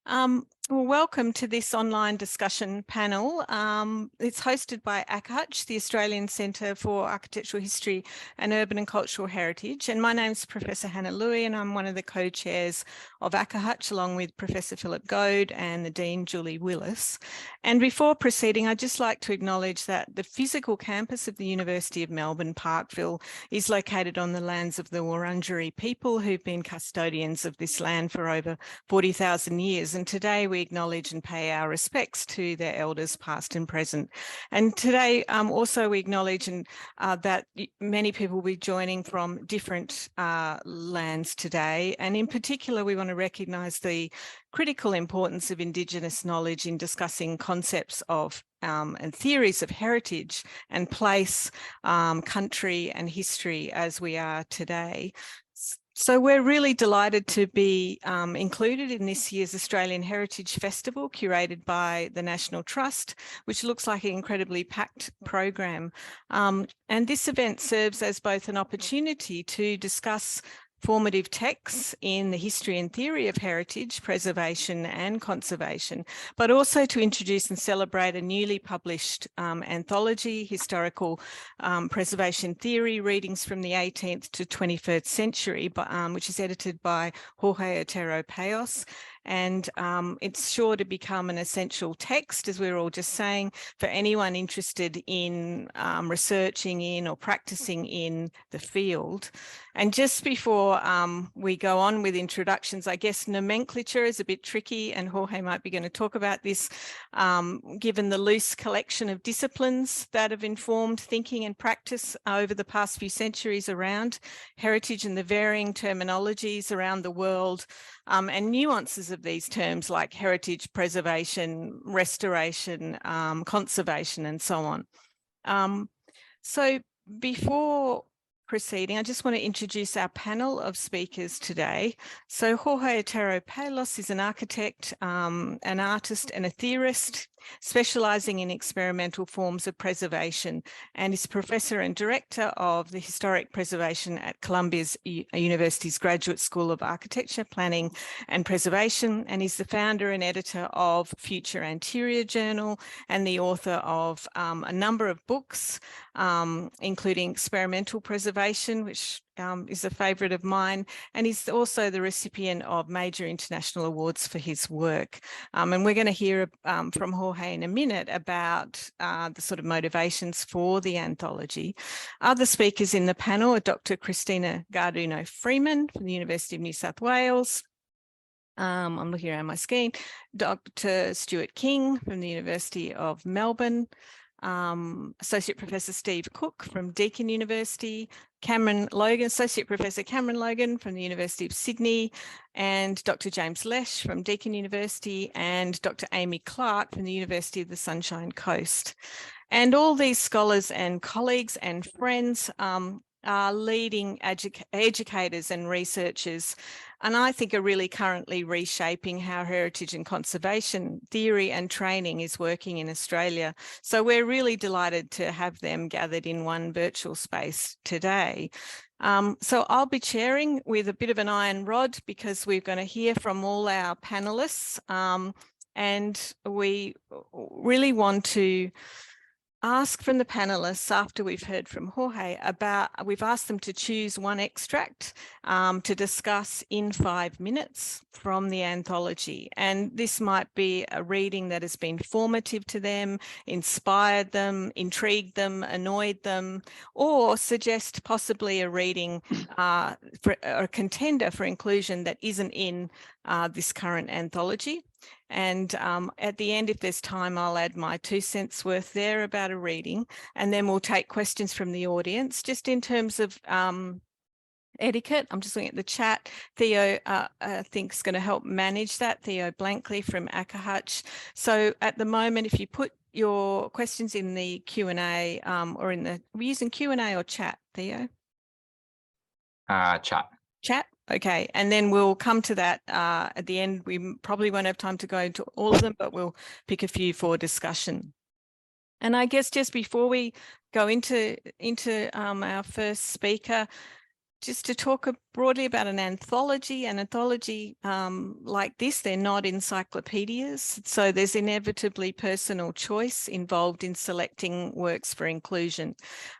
Well, welcome to this online discussion panel. It's hosted by ACAHUCH, the Australian Centre for Architectural History and Urban and Cultural Heritage. And my name is Professor Hannah Lewi, and I'm one of the co-chairs of ACAHUCH, along with Professor Philip Goad and the Dean, Julie Willis. And before proceeding, I'd just like to acknowledge that the physical campus of the University of Melbourne, Parkville, is located on the lands of the Wurundjeri people who've been custodians of this land for over 40,000 years. And today we acknowledge and pay our respects to their elders past and present. And today also we acknowledge that many people will be joining from different lands today. And in particular, we want to recognise the critical importance of Indigenous knowledge in discussing concepts of and theories of heritage and place, country and history as we are today. So we're really delighted to be included in this year's Australian Heritage Festival, curated by the National Trust, which looks like an incredibly packed program. And this event serves as both an opportunity to discuss formative texts in the history and theory of heritage, preservation and conservation, but also to introduce and celebrate a newly published anthology, Historical Preservation Theory, Readings from the 18th to 21st Century, which is edited by Jorge Otero-Pailos. And it's sure to become an essential text, as we were all just saying, for anyone interested in researching in or practicing in the field. And just before we go on with introductions, I guess nomenclature is a bit tricky, and Jorge might be going to talk about this, given the loose collection of disciplines that have informed thinking and practice over the past few centuries around heritage and the varying terminologies around the world, and nuances of these terms like heritage, preservation, restoration, conservation, and so on. So before proceeding, I just want to introduce our panel of speakers today. So Jorge Otero-Pailos is an architect, an artist and a theorist, specialising in experimental forms of preservation, and is Professor and Director of the Historic Preservation at Columbia's University's Graduate School of Architecture, Planning and Preservation, and is the founder and editor of Future Anterior journal and the author of a number of books, including Experimental Preservation, which is a favourite of mine, and he's also the recipient of major international awards for his work. And we're going to hear from Jorge in a minute about the sort of motivations for the anthology. Other speakers in the panel are Dr. Cristina Garduno-Freeman from the University of New South Wales. I'm looking around my screen. Dr. Stuart King from the University of Melbourne. Associate Professor Steve Cooke from Deakin University, Associate Professor Cameron Logan from the University of Sydney, and Dr. James Lesh from Deakin University, and Dr. Amy Clarke from the University of the Sunshine Coast. And all these scholars and colleagues and friends are leading educators and researchers, and I think are really currently reshaping how heritage and conservation theory and training is working in Australia. So we're really delighted to have them gathered in one virtual space today. So I'll be chairing with a bit of an iron rod, because we're going to hear from all our panelists, and we really want to ask from the panelists, after we've heard from Jorge, we've asked them to choose one extract to discuss in 5 minutes from the anthology. And this might be a reading that has been formative to them, inspired them, intrigued them, annoyed them, or suggest possibly a reading or a contender for inclusion that isn't in this current anthology. And at the end, if there's time, I'll add my 2 cents worth there about a reading, and then we'll take questions from the audience. Just in terms of etiquette, I'm just looking at the chat. Theo, I think, is going to help manage that. Theo Blankley from ACAHUCH. So at the moment, if you put your questions in the Q&A or in the, we're using Q&A or chat, Theo? Chat. Chat. Okay, and then we'll come to that at the end. We probably won't have time to go into all of them, but we'll pick a few for discussion. And I guess just before we go into our first speaker, just to talk broadly about an anthology. An anthology like this, they're not encyclopedias, so there's inevitably personal choice involved in selecting works for inclusion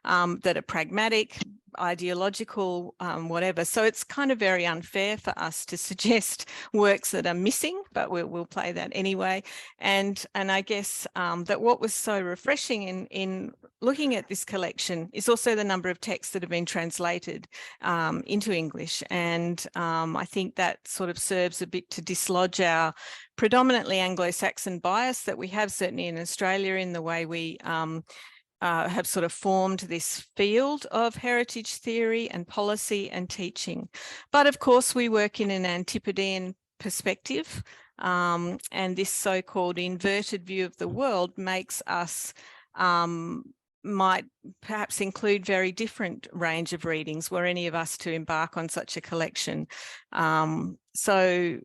that are pragmatic, ideological, whatever. So it's kind of very unfair for us to suggest works that are missing, but we'll play that anyway. And I guess that what was so refreshing in looking at this collection is also the number of texts that have been translated into English. And I think that sort of serves a bit to dislodge our predominantly Anglo-Saxon bias that we have certainly in Australia in the way we have sort of formed this field of heritage theory and policy and teaching. But of course, we work in an Antipodean perspective, and this so-called inverted view of the world makes us might perhaps include very different range of readings were any of us to embark on such a collection. So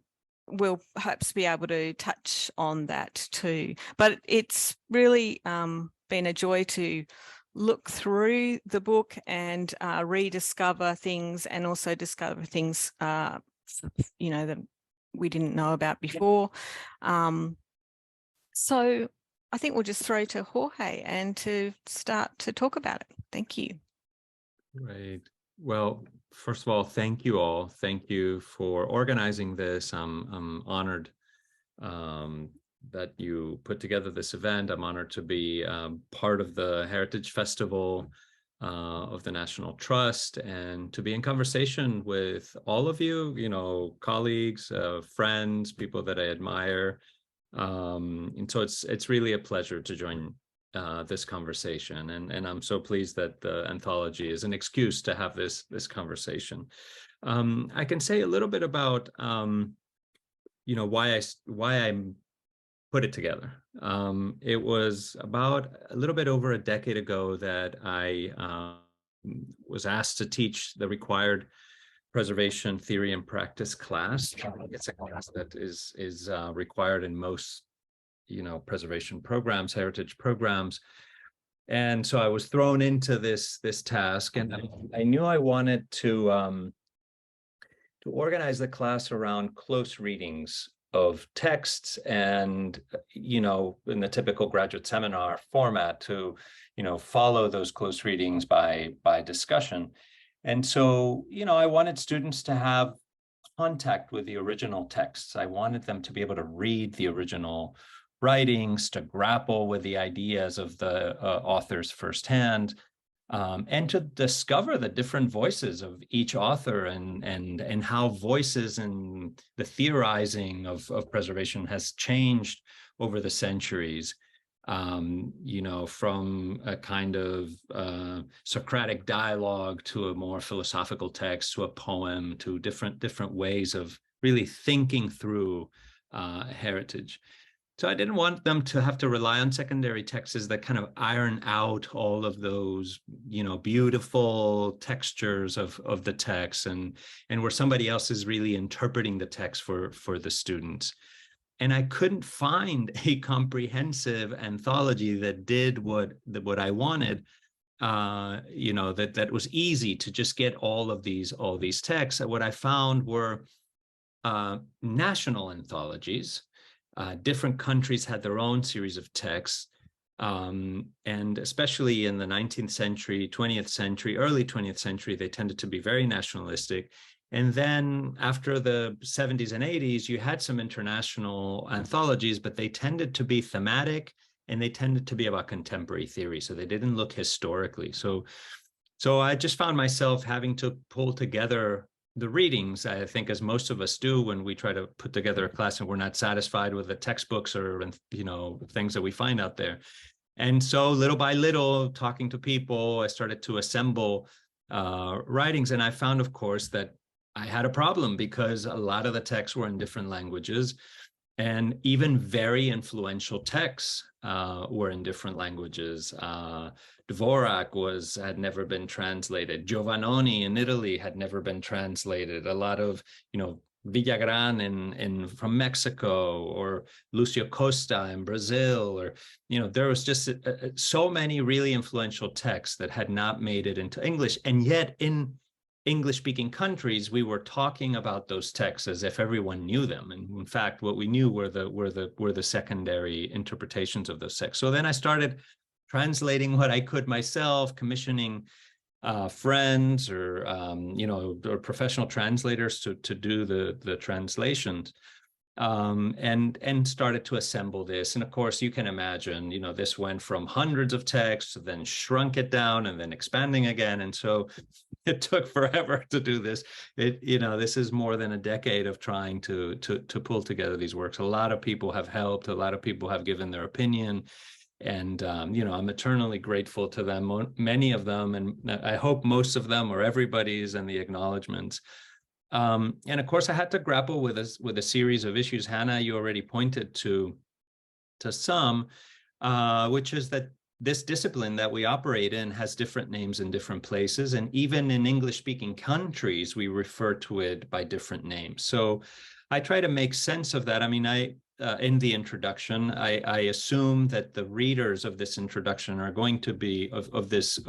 we'll perhaps be able to touch on that too. But it's really been a joy to look through the book and rediscover things, and also discover things, you know, that we didn't know about before. So I think we'll just throw to Jorge and to start to talk about it. Thank you. Great. Well, first of all, thank you all. Thank you for organizing this. I'm honored that you put together this event. I'm honored to be part of the Heritage Festival of the National Trust, and to be in conversation with all of you, you know, colleagues, friends, people that I admire. And so it's really a pleasure to join this conversation, and I'm so pleased that the anthology is an excuse to have this conversation. I can say a little bit about you know, why I put it together. It was about a little bit over a decade ago that I was asked to teach the required preservation theory and practice class. It's a class that is required in most, you know, preservation programs, heritage programs. And so I was thrown into this task, and I knew I wanted to organize the class around close readings of texts, and, you know, in the typical graduate seminar format, to, you know, follow those close readings by discussion. And so, you know, I wanted students to have contact with the original texts. I wanted them to be able to read the original writings, to grapple with the ideas of the authors firsthand, and to discover the different voices of each author, and how voices and the theorizing of preservation has changed over the centuries. You know, from a kind of Socratic dialogue to a more philosophical text, to a poem, to different ways of really thinking through heritage. So I didn't want them to have to rely on secondary texts that kind of iron out all of those, you know, beautiful textures of the text, and where somebody else is really interpreting the text for the students. And I couldn't find a comprehensive anthology that did what I wanted. You know, that was easy to just get all these texts. What I found were national anthologies. Different countries had their own series of texts, and especially in the 19th century, 20th century, early 20th century, they tended to be very nationalistic. And then after the 70s and 80s, you had some international anthologies, but they tended to be thematic, and they tended to be about contemporary theory. So they didn't look historically. So I just found myself having to pull together the readings, I think, as most of us do when we try to put together a class and we're not satisfied with the textbooks or, you know, things that we find out there. And so little by little, talking to people, I started to assemble writings. And I found, of course, that I had a problem, because a lot of the texts were in different languages, and even very influential texts were in different languages. Dvorak had never been translated. Giovannoni in Italy had never been translated. A lot of, you know, Villagran from Mexico, or Lucio Costa in Brazil, or, you know, there was just so many really influential texts that had not made it into English. And yet in English-speaking countries, we were talking about those texts as if everyone knew them. And in fact, what we knew were the secondary interpretations of those texts. So then I started translating what I could myself, commissioning friends or or professional translators to do the translations, and started to assemble this. And of course, you can imagine, this went from hundreds of texts, then shrunk it down, and then expanding again. And so it took forever to do this. This is more than a decade of trying to pull together these works. A lot of people have helped. A lot of people have given their opinion. And, I'm eternally grateful to them, many of them, and I hope most of them or everybody's, and the acknowledgements. And of course, I had to grapple with a series of issues. Hannah, you already pointed to some, which is that this discipline that we operate in has different names in different places. And even in English-speaking countries, we refer to it by different names. So I try to make sense of that. I mean, in the introduction, I assume that the readers of this introduction are going to be of this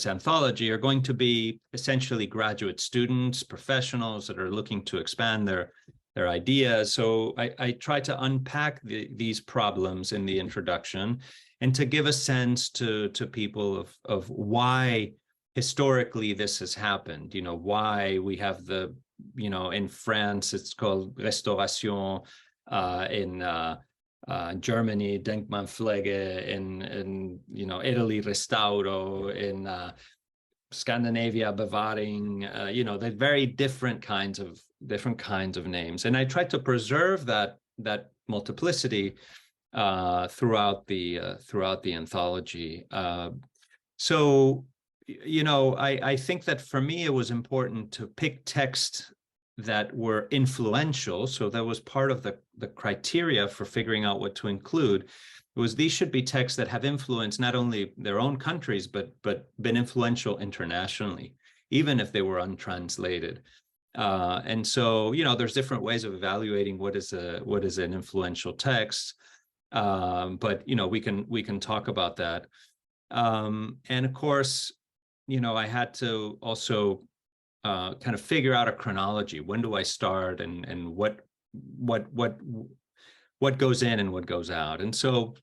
anthology are going to be essentially graduate students, professionals that are looking to expand their ideas. So I try to unpack these problems in the introduction, and to give a sense to people of why historically this has happened. Why we have in France, it's called Restauration, in Germany, Denkmalpflege, in Italy, Restauro, in Scandinavia, Bewaring, they're very different kinds of names. And I tried to preserve that multiplicity throughout the anthology. So I think that for me, it was important to pick texts that were influential. So that was part of the criteria for figuring out what to include. These should be texts that have influenced not only their own countries, but been influential internationally, even if they were untranslated. And so, there's different ways of evaluating what is an influential text. But we can talk about that. And of course, I had to also kind of figure out a chronology. When do I start, and what goes in and what goes out? And so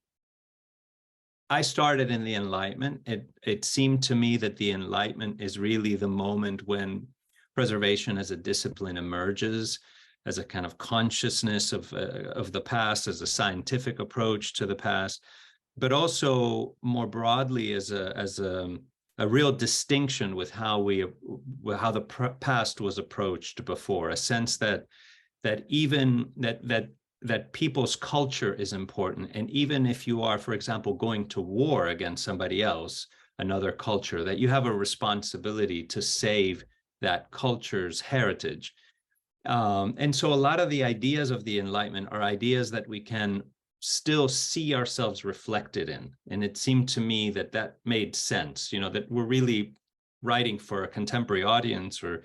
I started in the Enlightenment. It seemed to me that the Enlightenment is really the moment when preservation as a discipline emerges, as a kind of consciousness of the past, as a scientific approach to the past, but also more broadly as a real distinction with how the past was approached before. A sense that even that people's culture is important, and even if you are, for example, going to war against somebody else, another culture, that you have a responsibility to save that culture's heritage. And so a lot of the ideas of the Enlightenment are ideas that we can still see ourselves reflected in. And it seemed to me that made sense, that we're really writing for a contemporary audience, or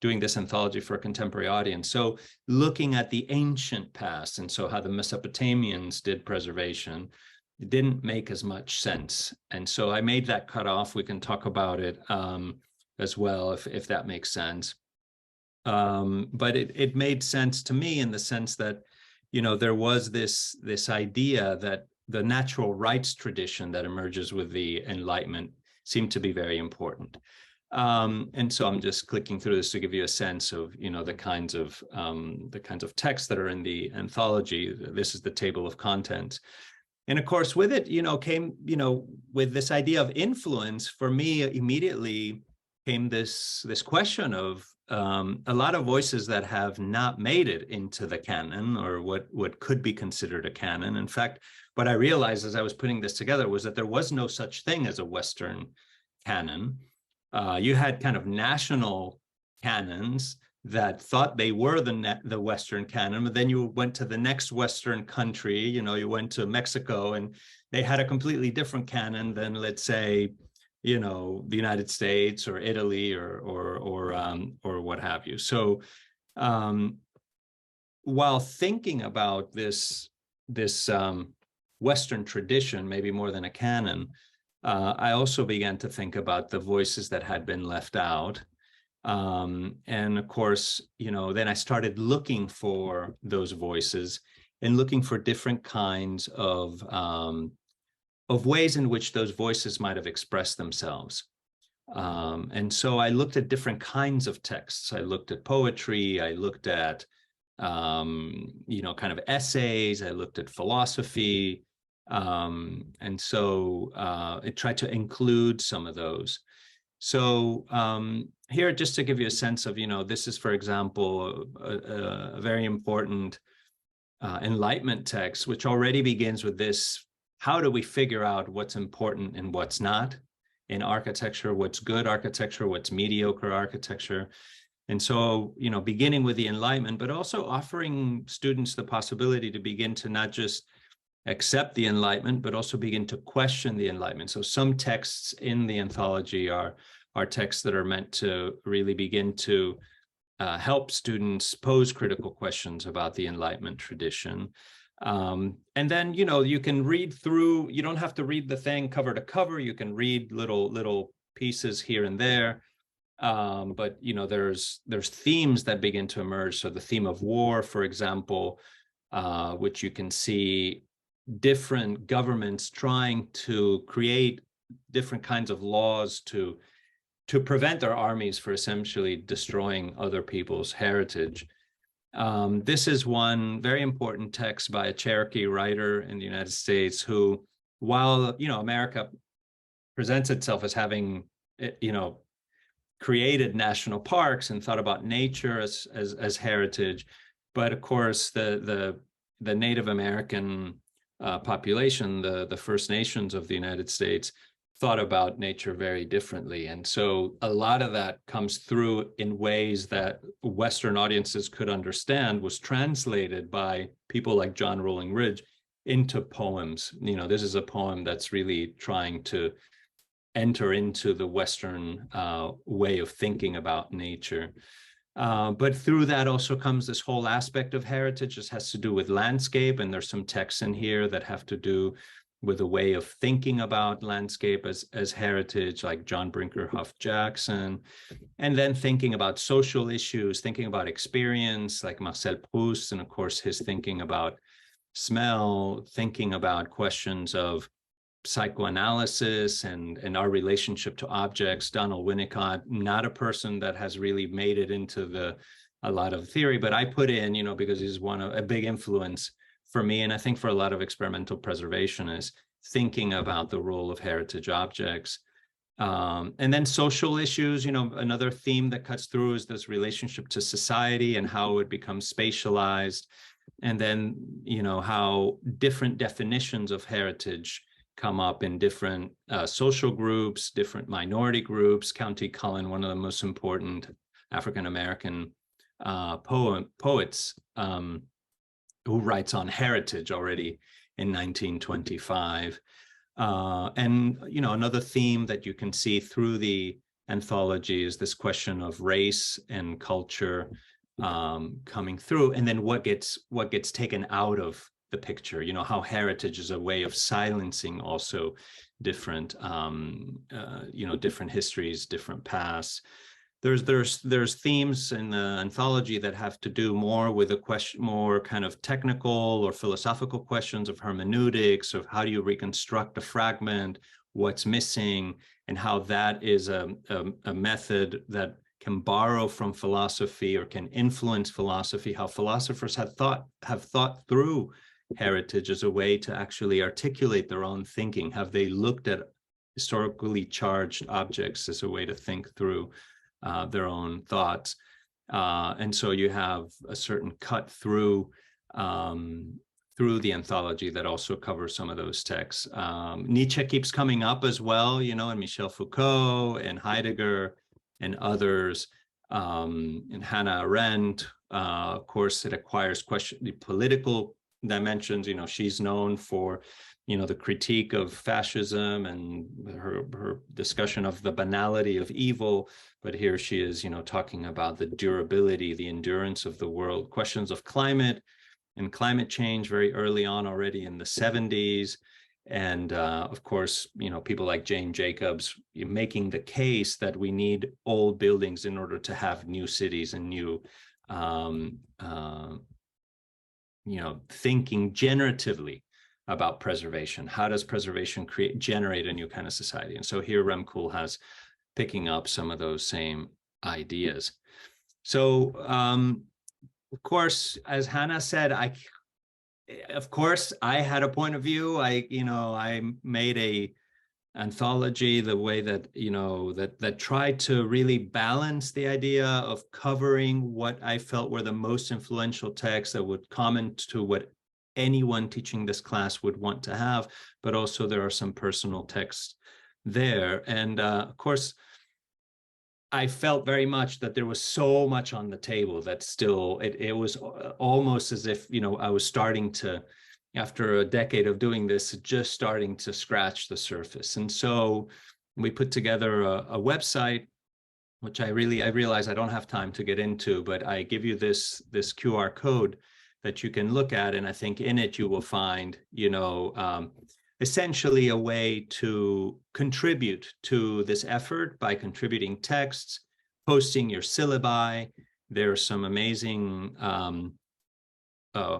doing this anthology for a contemporary audience. So looking at the ancient past, and so how the Mesopotamians did preservation, it didn't make as much sense. And so I made that cutoff. We can talk about it as well, if that makes sense. But it made sense to me in the sense that, there was this idea that the natural rights tradition that emerges with the Enlightenment seemed to be very important. And so I'm just clicking through this to give you a sense of, the kinds of texts that are in the anthology. This is the table of contents. And of course, with it, came, with this idea of influence, for me, immediately came this question of a lot of voices that have not made it into the canon, or what could be considered a canon. In fact, what I realized as I was putting this together was that there was no such thing as a Western canon. You had kind of national canons that thought they were the Western canon, but then you went to the next Western country, you went to Mexico, and they had a completely different canon than, let's say, the United States or Italy or what have you. So while thinking about this Western tradition, maybe more than a canon, I also began to think about the voices that had been left out. And of course, then I started looking for those voices and looking for different kinds of ways in which those voices might have expressed themselves. And so I looked at different kinds of texts. I looked at poetry, I looked at, kind of essays, I looked at philosophy. And so it tried to include some of those. So here, just to give you a sense of, this is, for example, a very important Enlightenment text, which already begins with this: how do we figure out what's important and what's not in architecture, what's good architecture, what's mediocre architecture? And so, beginning with the Enlightenment, but also offering students the possibility to begin to not just accept the Enlightenment, but also begin to question the Enlightenment. So some texts in the anthology are texts that are meant to really begin to help students pose critical questions about the Enlightenment tradition. And then, you can read through, you don't have to read the thing cover to cover, you can read little pieces here and there. But, there's themes that begin to emerge. So the theme of war, for example, which you can see different governments trying to create different kinds of laws to prevent their armies from essentially destroying other people's heritage. This is one very important text by a Cherokee writer in the United States who, while, America presents itself as having, created national parks and thought about nature as heritage, but of course the Native American population, the First Nations of the United States, thought about nature very differently. And so a lot of that comes through in ways that Western audiences could understand, was translated by people like John Rolling Ridge into poems. This is a poem that's really trying to enter into the Western way of thinking about nature. But through that also comes this whole aspect of heritage. This has to do with landscape, and there's some texts in here that have to do with a way of thinking about landscape as heritage, like John Brinkerhoff Jackson, and then thinking about social issues, thinking about experience, like Marcel Proust, and of course his thinking about smell, thinking about questions of psychoanalysis and our relationship to objects. Donald Winnicott, not a person that has really made it into a lot of theory, but I put in, because he's a big influence for me, and I think for a lot of experimental preservationists, thinking about the role of heritage objects. And then social issues, another theme that cuts through is this relationship to society and how it becomes spatialized. And then, how different definitions of heritage come up in different social groups, different minority groups. County Cullen, one of the most important African-American poets, who writes on heritage already in 1925. And, another theme that you can see through the anthology is this question of race and culture coming through, and then what gets taken out of the picture, how heritage is a way of silencing also different, different histories, different pasts. There's themes in the anthology that have to do more with more kind of technical or philosophical questions of hermeneutics, of how do you reconstruct a fragment, what's missing, and how that is a method that can borrow from philosophy or can influence philosophy, how philosophers have thought through heritage as a way to actually articulate their own thinking. Have they looked at historically charged objects as a way to think through their own thoughts? And so you have a certain cut through the anthology that also covers some of those texts. Nietzsche keeps coming up as well, and Michel Foucault and Heidegger and others, and Hannah Arendt. Of course, it acquires the political dimensions. She's known for the critique of fascism and her discussion of the banality of evil. But here she is, talking about the durability, the endurance of the world, questions of climate and climate change very early on, already in the 70s. And of course, people like Jane Jacobs making the case that we need old buildings in order to have new cities and new, thinking generatively about preservation. How does preservation generate a new kind of society? And so here Rem Kool has picking up some of those same ideas. So, of course, as Hannah said, I had a point of view. I made a anthology the way that, that tried to really balance the idea of covering what I felt were the most influential texts that would comment to what anyone teaching this class would want to have, but also there are some personal texts there. And of course, I felt very much that there was so much on the table that still, it was almost as if, I was starting to, after a decade of doing this, just starting to scratch the surface. And so we put together a website, which I realize I don't have time to get into, but I give you this QR code that you can look at. And I think in it, you will find, essentially a way to contribute to this effort by contributing texts, posting your syllabi. There are some amazing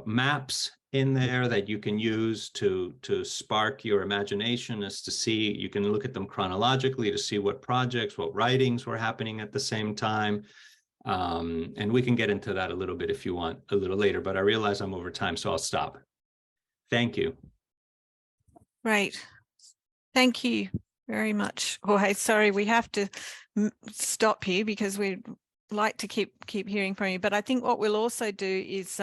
maps in there that you can use to spark your imagination, as to see, you can look at them chronologically to see what projects, what writings were happening at the same time. And we can get into that a little bit if you want a little later, but I realize I'm over time, so I'll stop. Thank you. Great. Thank you very much, Jorge. Sorry, we have to stop here because we'd like to keep hearing from you. But I think what we'll also do is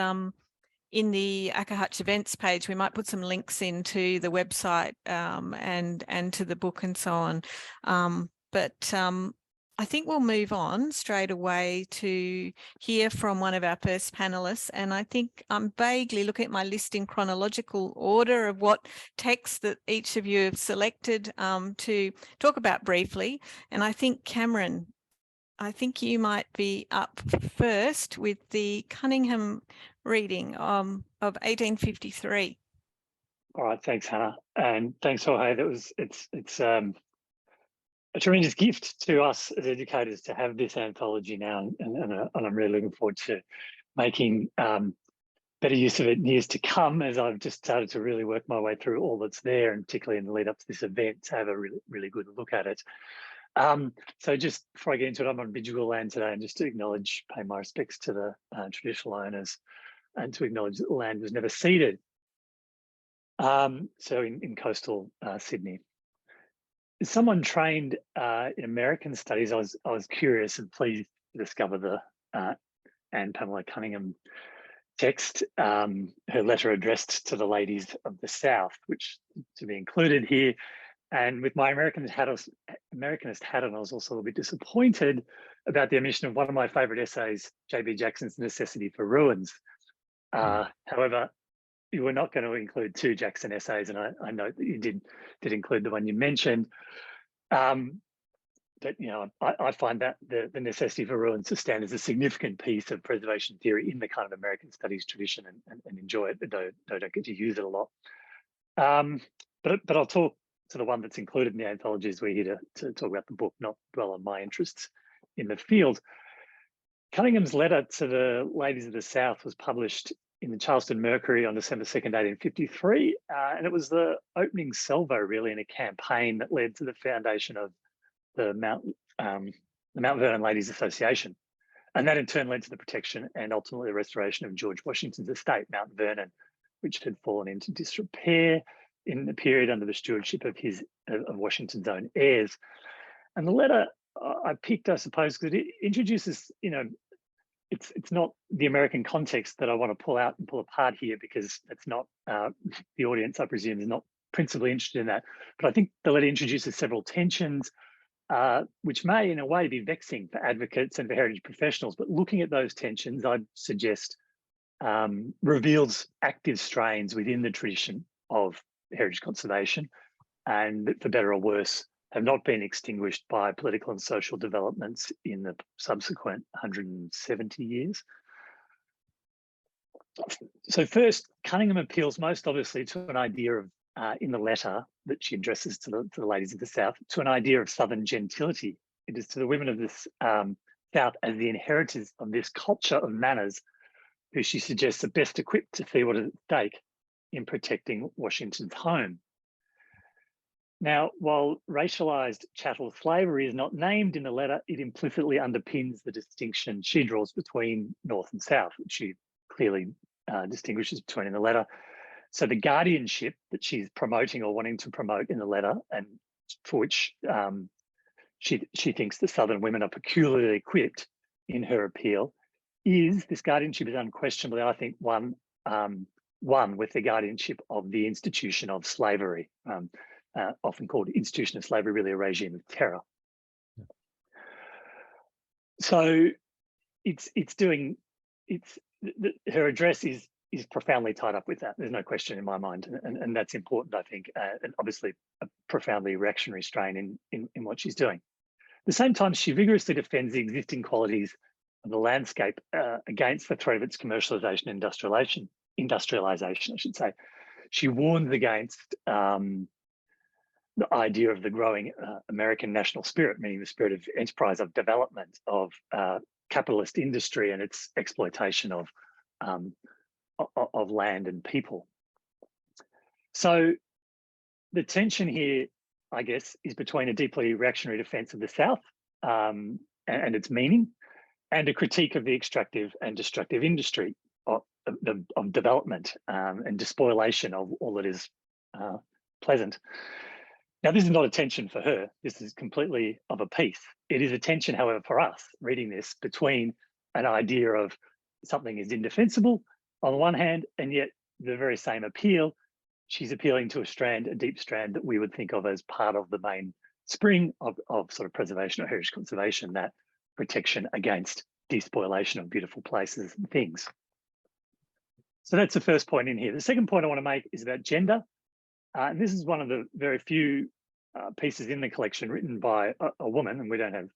in the ACAHUCH events page, we might put some links into the website and to the book and so on. I think we'll move on straight away to hear from one of our first panelists. And I think I'm vaguely looking at my list in chronological order of what texts that each of you have selected to talk about briefly. And I think, Cameron, I think you might be up first with the Cunningham reading of 1853. All right, thanks, Hannah, and thanks, Jorge. It's a tremendous gift to us as educators to have this anthology now, and I'm really looking forward to making better use of it in years to come, as I've just started to really work my way through all that's there, and particularly in the lead up to this event, to have a really good look at it. So just before I get into it, I'm on Bidjigal land today, and just to pay my respects to the traditional owners, and to acknowledge that the land was never ceded. So in coastal Sydney. As someone trained in American studies, I was curious and pleased to discover the Anne Pamela Cunningham text, her letter addressed to the ladies of the South, which to be included here. And with my Americanist hat on, I was also a little bit disappointed about the omission of one of my favorite essays, J.B. Jackson's Necessity for Ruins. However, you were not going to include two Jackson essays, and I know that you did include the one you mentioned. But I find that the Necessity for Ruins to stand as a significant piece of preservation theory in the kind of American studies tradition, and enjoy it, though I don't get to use it a lot. But I'll talk to the one that's included in the anthology, as we're here to talk about the book, not dwell on my interests in the field. Cunningham's letter to the ladies of the South was published in the Charleston Mercury on December 2nd, 1853, and it was the opening salvo, really, in a campaign that led to the foundation of the Mount Vernon Ladies Association, and that in turn led to the protection and ultimately the restoration of George Washington's estate, Mount Vernon, which had fallen into disrepair in the period under the stewardship of Washington's own heirs. And the letter I picked, I suppose, because it introduces, it's not the American context that I want to pull out and pull apart here, because that's not the audience, I presume, is not principally interested in that. But I think the letter introduces several tensions, which may in a way be vexing for advocates and for heritage professionals. But looking at those tensions, I'd suggest reveals active strains within the tradition of heritage conservation, and for better or worse, have not been extinguished by political and social developments in the subsequent 170 years. So first, Cunningham appeals most obviously to an idea of in the letter that she addresses to the ladies of the South, to an idea of Southern gentility. It is to the women of this South as the inheritors of this culture of manners, who she suggests are best equipped to see what is at stake in protecting Washington's home. Now, while racialized chattel slavery is not named in the letter, it implicitly underpins the distinction she draws between North and South, which she clearly distinguishes between in the letter. So the guardianship that she's promoting or wanting to promote in the letter, and for which she thinks the Southern women are peculiarly equipped in her appeal, this guardianship is unquestionably, I think, one with the guardianship of the institution of slavery, often called institution of slavery, really a regime of terror. So her address is profoundly tied up with that. There's no question in my mind, and that's important, I think, and obviously a profoundly reactionary strain in what she's doing. At the same time, she vigorously defends the existing qualities of the landscape against the threat of its commercialization and industrialization, I should say. She warns against the idea of the growing American national spirit, meaning the spirit of enterprise, of development, of capitalist industry and its exploitation of land and people. So the tension here, I guess, is between a deeply reactionary defense of the South and its meaning, and a critique of the extractive and destructive industry of development and despoilation of all that is pleasant. Now, this is not a tension for her. This is completely of a piece. It is a tension, however, for us reading this, between an idea of something is indefensible on the one hand, and yet the very same appeal, she's appealing to a deep strand that we would think of as part of the main spring of sort of preservation or heritage conservation, that protection against despoilation of beautiful places and things. So that's the first point in here. The second point I want to make is about gender. And this is one of the very few pieces in the collection written by a woman, and we don't have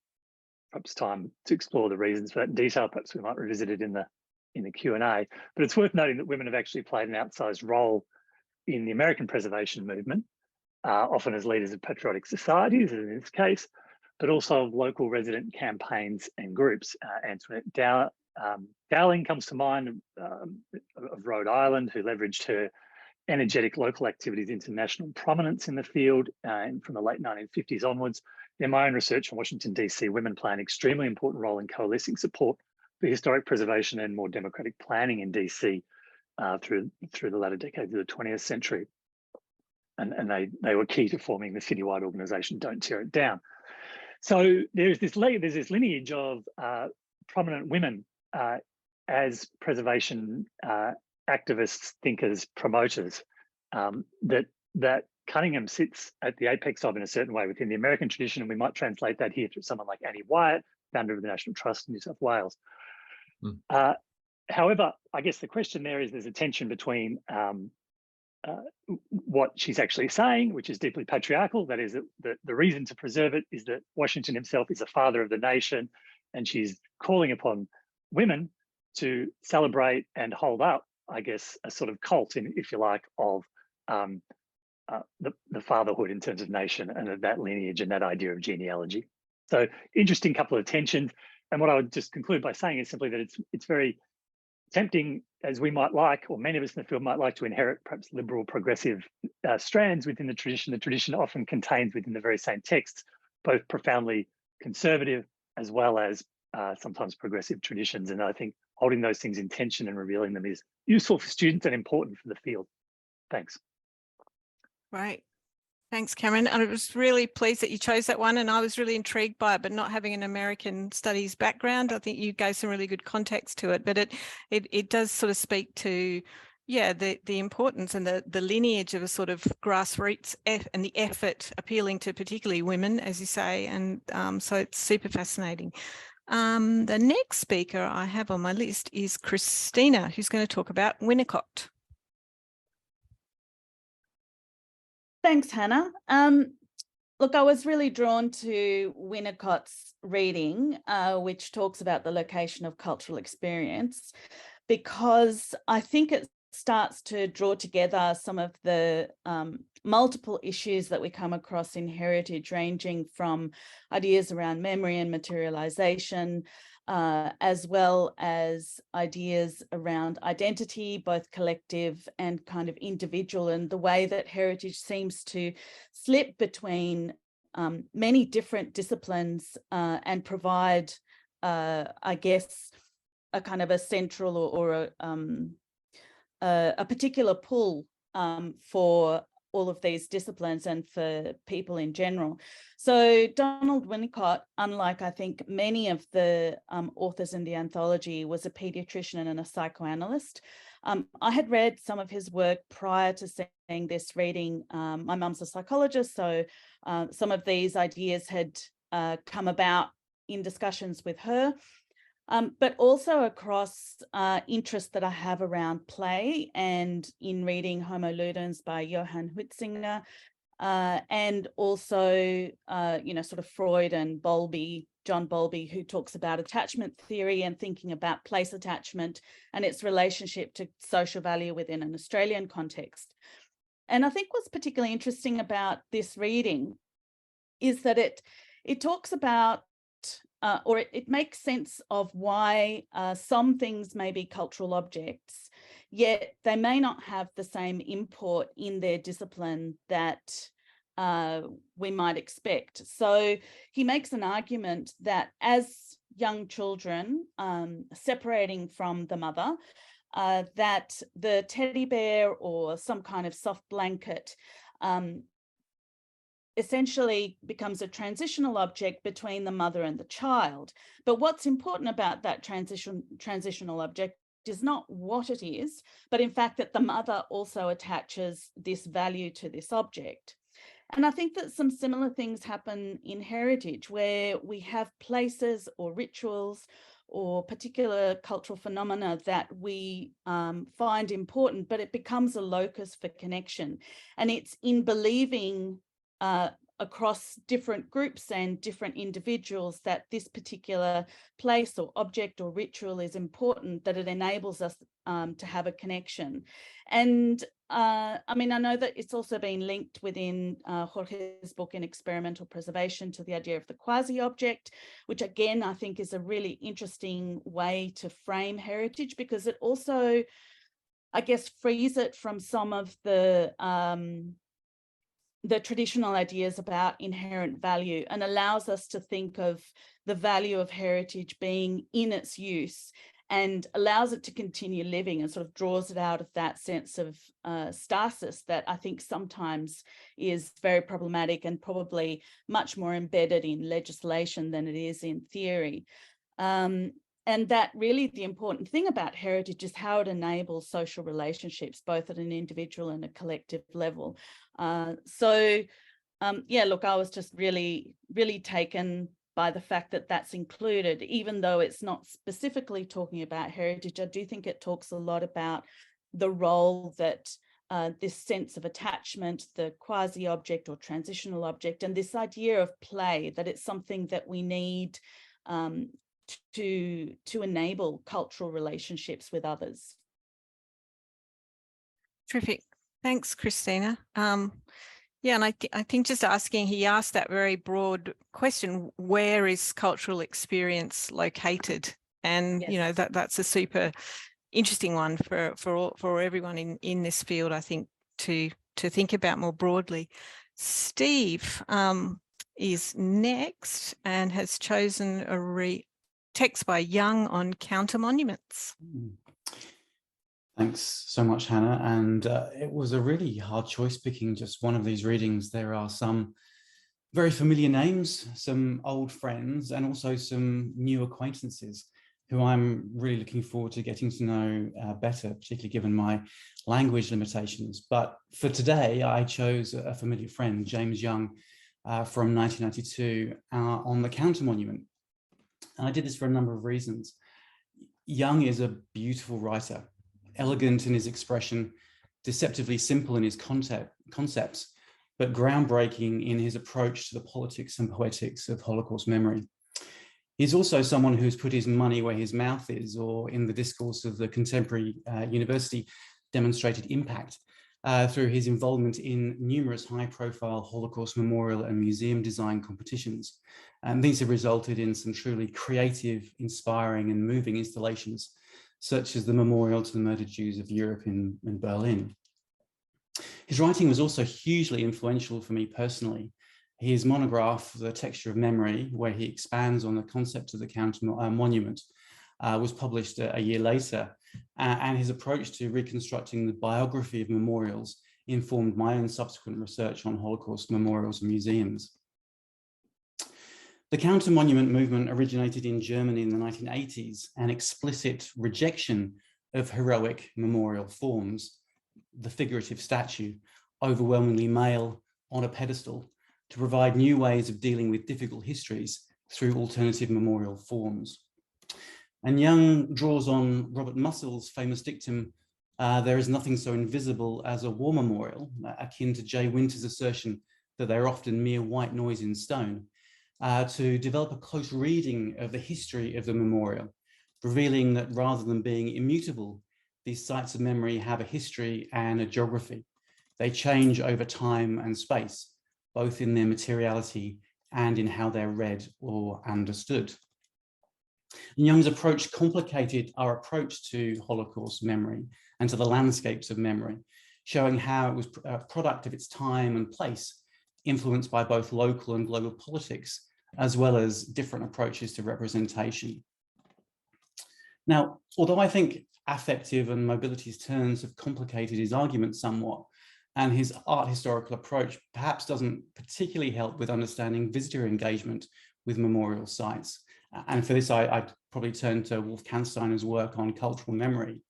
perhaps time to explore the reasons for that in detail. Perhaps we might revisit it in the Q&A. But it's worth noting that women have actually played an outsized role in the American preservation movement, often as leaders of patriotic societies, as in this case, but also of local resident campaigns and groups. Antoinette Dowling comes to mind, of Rhode Island, who leveraged her energetic local activities into national prominence in the field and from the late 1950s onwards. In my own research in Washington, DC, women play an extremely important role in coalescing support for historic preservation and more democratic planning in DC through the latter decades of the 20th century. And they were key to forming the citywide organization, Don't Tear It Down. So there's this lineage of prominent women as preservation activists, thinkers, promoters, that Cunningham sits at the apex of in a certain way within the American tradition, and we might translate that here through someone like Annie Wyatt, founder of the National Trust in New South Wales. However, I guess the question there is there's a tension between what she's actually saying, which is deeply patriarchal. That is, that the reason to preserve it is that Washington himself is a father of the nation, and she's calling upon women to celebrate and hold up, I guess, a sort of cult, if you like, of the fatherhood in terms of nation and of that lineage and that idea of genealogy. So interesting couple of tensions. And what I would just conclude by saying is simply that it's very tempting, as we might like, or many of us in the field might like, to inherit perhaps liberal progressive strands within the tradition. The tradition often contains within the very same texts both profoundly conservative as well as sometimes progressive traditions. And I think holding those things in tension and revealing them is useful for students and important for the field. Thanks. Right. Thanks, Cameron. And I was really pleased that you chose that one, and I was really intrigued by it, but not having an American studies background, I think you gave some really good context to it, but it does sort of speak to, yeah, the importance and the lineage of a sort of grassroots and the effort appealing to particularly women, as you say, and so it's super fascinating. The next speaker I have on my list is Cristina, who's going to talk about Winnicott. Thanks, Hannah. Look, I was really drawn to Winnicott's reading, which talks about the location of cultural experience, because I think it starts to draw together some of the multiple issues that we come across in heritage, ranging from ideas around memory and materialization, as well as ideas around identity, both collective and kind of individual, and the way that heritage seems to slip between many different disciplines and provide, I guess, a kind of a central or a particular pull for all of these disciplines and for people in general. So Donald Winnicott, unlike I think many of the authors in the anthology, was a pediatrician and a psychoanalyst. I had read some of his work prior to seeing this reading. My mum's a psychologist, so some of these ideas had come about in discussions with her. But also across interests that I have around play and in reading Homo Ludens by Johann Huizinga, and also, sort of Freud and Bowlby, John Bowlby, who talks about attachment theory and thinking about place attachment and its relationship to social value within an Australian context. And I think what's particularly interesting about this reading is that it talks about it makes sense of why some things may be cultural objects, yet they may not have the same import in their discipline that we might expect. So he makes an argument that as young children, separating from the mother, that the teddy bear or some kind of soft blanket essentially becomes a transitional object between the mother and the child. But what's important about that transitional object is not what it is, but in fact that the mother also attaches this value to this object. And I think that some similar things happen in heritage, where we have places or rituals or particular cultural phenomena that we find important, but it becomes a locus for connection. And it's in believing across different groups and different individuals that this particular place or object or ritual is important, that it enables us to have a connection. And I mean, I know that it's also been linked within Jorge's book in Experimental Preservation to the idea of the quasi-object, which again, I think is a really interesting way to frame heritage, because it also, I guess, frees it from some of the traditional ideas about inherent value and allows us to think of the value of heritage being in its use, and allows it to continue living, and sort of draws it out of that sense of stasis that I think sometimes is very problematic and probably much more embedded in legislation than it is in theory. And that really the important thing about heritage is how it enables social relationships, both at an individual and a collective level. Yeah, look, I was just really, really taken by the fact that that's included, even though it's not specifically talking about heritage. I do think it talks a lot about the role that this sense of attachment, the quasi-object or transitional object, and this idea of play, that it's something that we need to enable cultural relationships with others. Terrific. Thanks, Cristina. Yeah, and I think just asking, he asked that very broad question, where is cultural experience located? And, Yes. you know, that's a super interesting one for everyone in this field, I think, to think about more broadly. Steve is next and has chosen a text by Young on counter monuments. Thanks so much, Hannah. And it was a really hard choice picking just one of these readings. There are some very familiar names, some old friends, and also some new acquaintances who I'm really looking forward to getting to know better, particularly given my language limitations. But for today, I chose a familiar friend, James Young, from 1992 on the counter monument. And I did this for a number of reasons. Young is a beautiful writer, elegant in his expression, deceptively simple in his concepts, but groundbreaking in his approach to the politics and poetics of Holocaust memory. He's also someone who's put his money where his mouth is, or in the discourse of the contemporary university, demonstrated impact. through his involvement in numerous high-profile Holocaust memorial and museum design competitions. And these have resulted in some truly creative, inspiring and moving installations, such as the Memorial to the Murdered Jews of Europe in Berlin. His writing was also hugely influential for me personally. His monograph, The Texture of Memory, where he expands on the concept of the counter monument, was published a year later, and his approach to reconstructing the biography of memorials informed my own subsequent research on Holocaust memorials and museums. The counter-monument movement originated in Germany in the 1980s, an explicit rejection of heroic memorial forms, the figurative statue, overwhelmingly male on a pedestal, to provide new ways of dealing with difficult histories through alternative memorial forms. And Young draws on Robert Mussell's famous dictum, there is nothing so invisible as a war memorial, akin to Jay Winter's assertion that they're often mere white noise in stone, to develop a close reading of the history of the memorial, revealing that rather than being immutable, these sites of memory have a history and a geography. They change over time and space, both in their materiality and in how they're read or understood. And Young's approach complicated our approach to Holocaust memory and to the landscapes of memory, showing how it was a product of its time and place, influenced by both local and global politics, as well as different approaches to representation. Now, although I think affective and mobility's terms have complicated his argument somewhat, and his art historical approach perhaps doesn't particularly help with understanding visitor engagement with memorial sites. And for this, I'd probably turn to Wolf Kansteiner's work on cultural memory.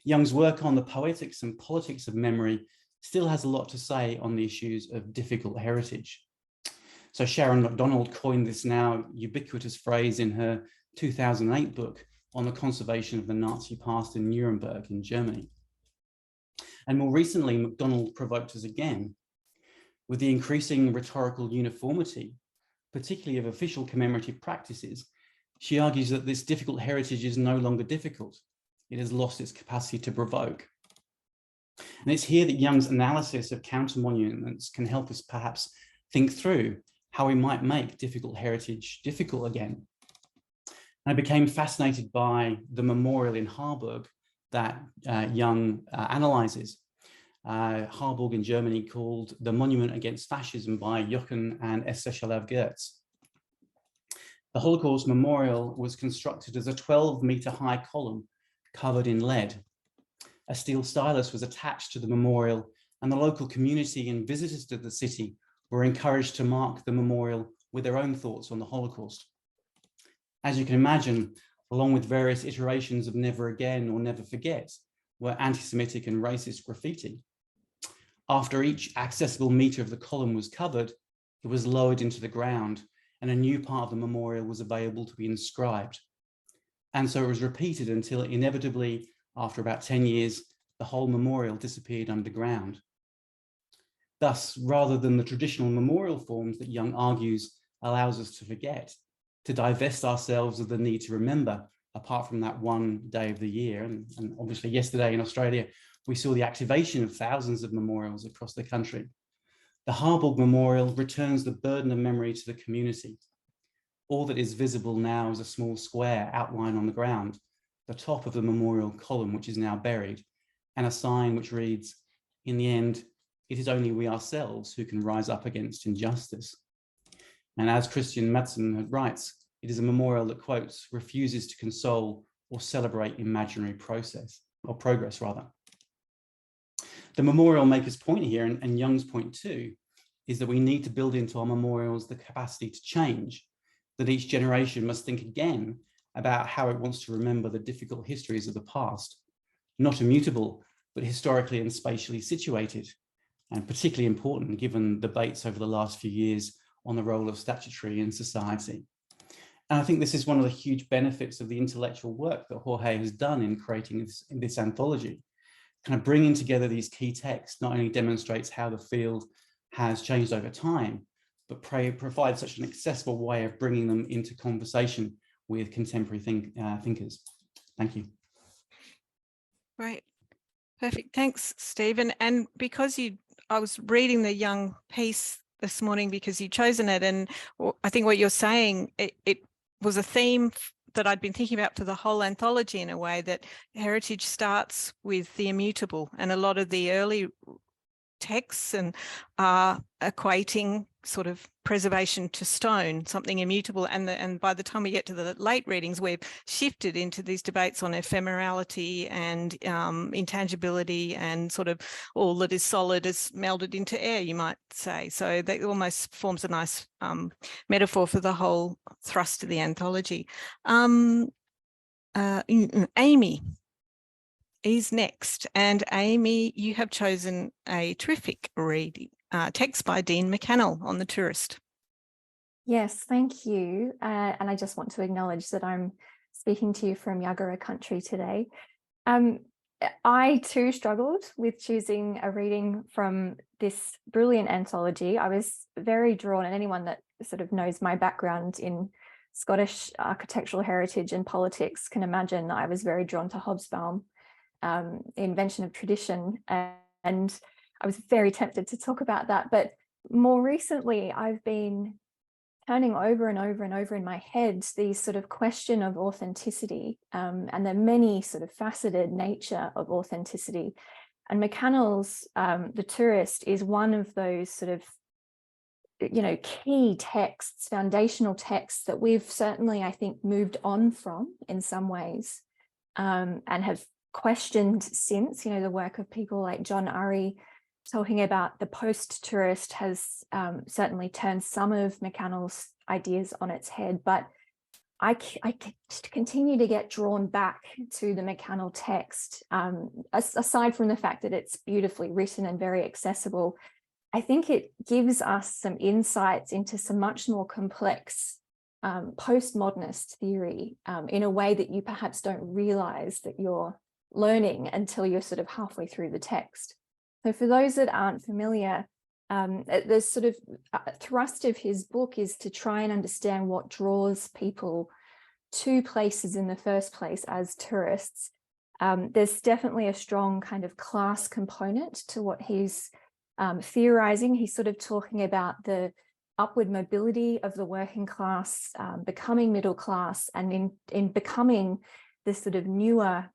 Young's work on the poetics and politics of memory still has a lot to say on the issues of difficult heritage. So Sharon MacDonald coined this now ubiquitous phrase in her 2008 book on the conservation of the Nazi past in Nuremberg in Germany. And more recently, MacDonald provoked us again with the increasing rhetorical uniformity, particularly of official commemorative practices. She argues that this difficult heritage is no longer difficult. It has lost its capacity to provoke. And it's here that Young's analysis of counter-monuments can help us perhaps think through how we might make difficult heritage difficult again. And I became fascinated by the memorial in Harburg that Young analyzes. Harburg in Germany, called The Monument Against Fascism by Jochen and Esther Schalev-Gertz. The Holocaust Memorial was constructed as a 12-meter high column covered in lead. A steel stylus was attached to the memorial, and the local community and visitors to the city were encouraged to mark the memorial with their own thoughts on the Holocaust. As you can imagine, along with various iterations of Never Again or Never Forget, were anti-Semitic and racist graffiti. After each accessible meter of the column was covered, it was lowered into the ground, and a new part of the memorial was available to be inscribed. And so it was repeated until inevitably, after about 10 years, the whole memorial disappeared underground. Thus, rather than the traditional memorial forms that Young argues allows us to forget, to divest ourselves of the need to remember, apart from that one day of the year, and obviously yesterday in Australia, we saw the activation of thousands of memorials across the country. The Harburg Memorial returns the burden of memory to the community. All that is visible now is a small square outline on the ground, the top of the memorial column, which is now buried, and a sign which reads, "In the end, it is only we ourselves who can rise up against injustice." And as Christian Madsen writes, it is a memorial that, quotes, refuses to console or celebrate imaginary progress. The memorial maker's point here, and Young's point too, is that we need to build into our memorials the capacity to change, that each generation must think again about how it wants to remember the difficult histories of the past, not immutable, but historically and spatially situated, and particularly important given debates over the last few years on the role of statutory in society. And I think this is one of the huge benefits of the intellectual work that Jorge has done in creating this anthology. Kind of bringing together these key texts not only demonstrates how the field has changed over time, but provides such an accessible way of bringing them into conversation with contemporary thinkers. Thank you. Right. Perfect. Thanks, Stephen. And because I was reading the Young piece this morning because you'd chosen it, and I think what you're saying, it was a theme that I'd been thinking about for the whole anthology, in a way that heritage starts with the immutable, and a lot of the early texts and equating sort of preservation to stone, something immutable, and by the time we get to the late readings, we've shifted into these debates on ephemerality and intangibility, and sort of all that is solid is melded into air, you might say. So that almost forms a nice metaphor for the whole thrust of the anthology. Amy is next, and Amy, you have chosen a terrific reading, text by Dean McCannell on the tourist. Yes, thank you. And I just want to acknowledge that I'm speaking to you from Yagara country today. I too struggled with choosing a reading from this brilliant anthology. I was very drawn, and anyone that sort of knows my background in Scottish architectural heritage and politics can imagine I was very drawn to Hobsbawm, Invention of Tradition, and I was very tempted to talk about that. But more recently, I've been turning over and over and over in my head these sort of question of authenticity, and the many sort of faceted nature of authenticity. And McCannell's The Tourist is one of those sort of, you know, key texts, foundational texts that we've certainly, I think, moved on from in some ways, and have questioned since. You know, the work of people like John Urry talking about the post-tourist has certainly turned some of McCannell's ideas on its head, but I continue to get drawn back to the McCannell text. Aside from the fact that it's beautifully written and very accessible, I think it gives us some insights into some much more complex postmodernist theory in a way that you perhaps don't realize that you're learning until you're sort of halfway through the text. So for those that aren't familiar, the sort of thrust of his book is to try and understand what draws people to places in the first place as tourists. There's definitely a strong kind of class component to what he's theorizing. He's sort of talking about the upward mobility of the working class, becoming middle class, and in becoming this sort of newer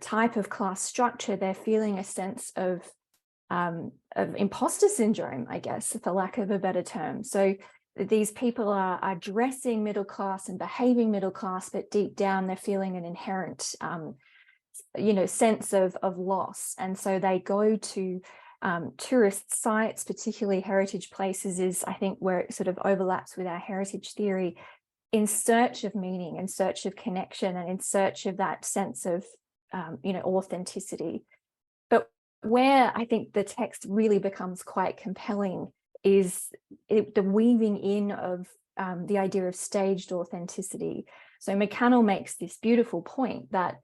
type of class structure, they're feeling a sense of imposter syndrome, I guess, for lack of a better term. So these people are dressing middle class and behaving middle class, but deep down they're feeling an inherent, you know, sense of loss. And so they go to tourist sites, particularly heritage places, is I think where it sort of overlaps with our heritage theory, in search of meaning, in search of connection, and in search of that sense of, you know, authenticity. But where I think the text really becomes quite compelling is the weaving in of the idea of staged authenticity. So McCannell makes this beautiful point that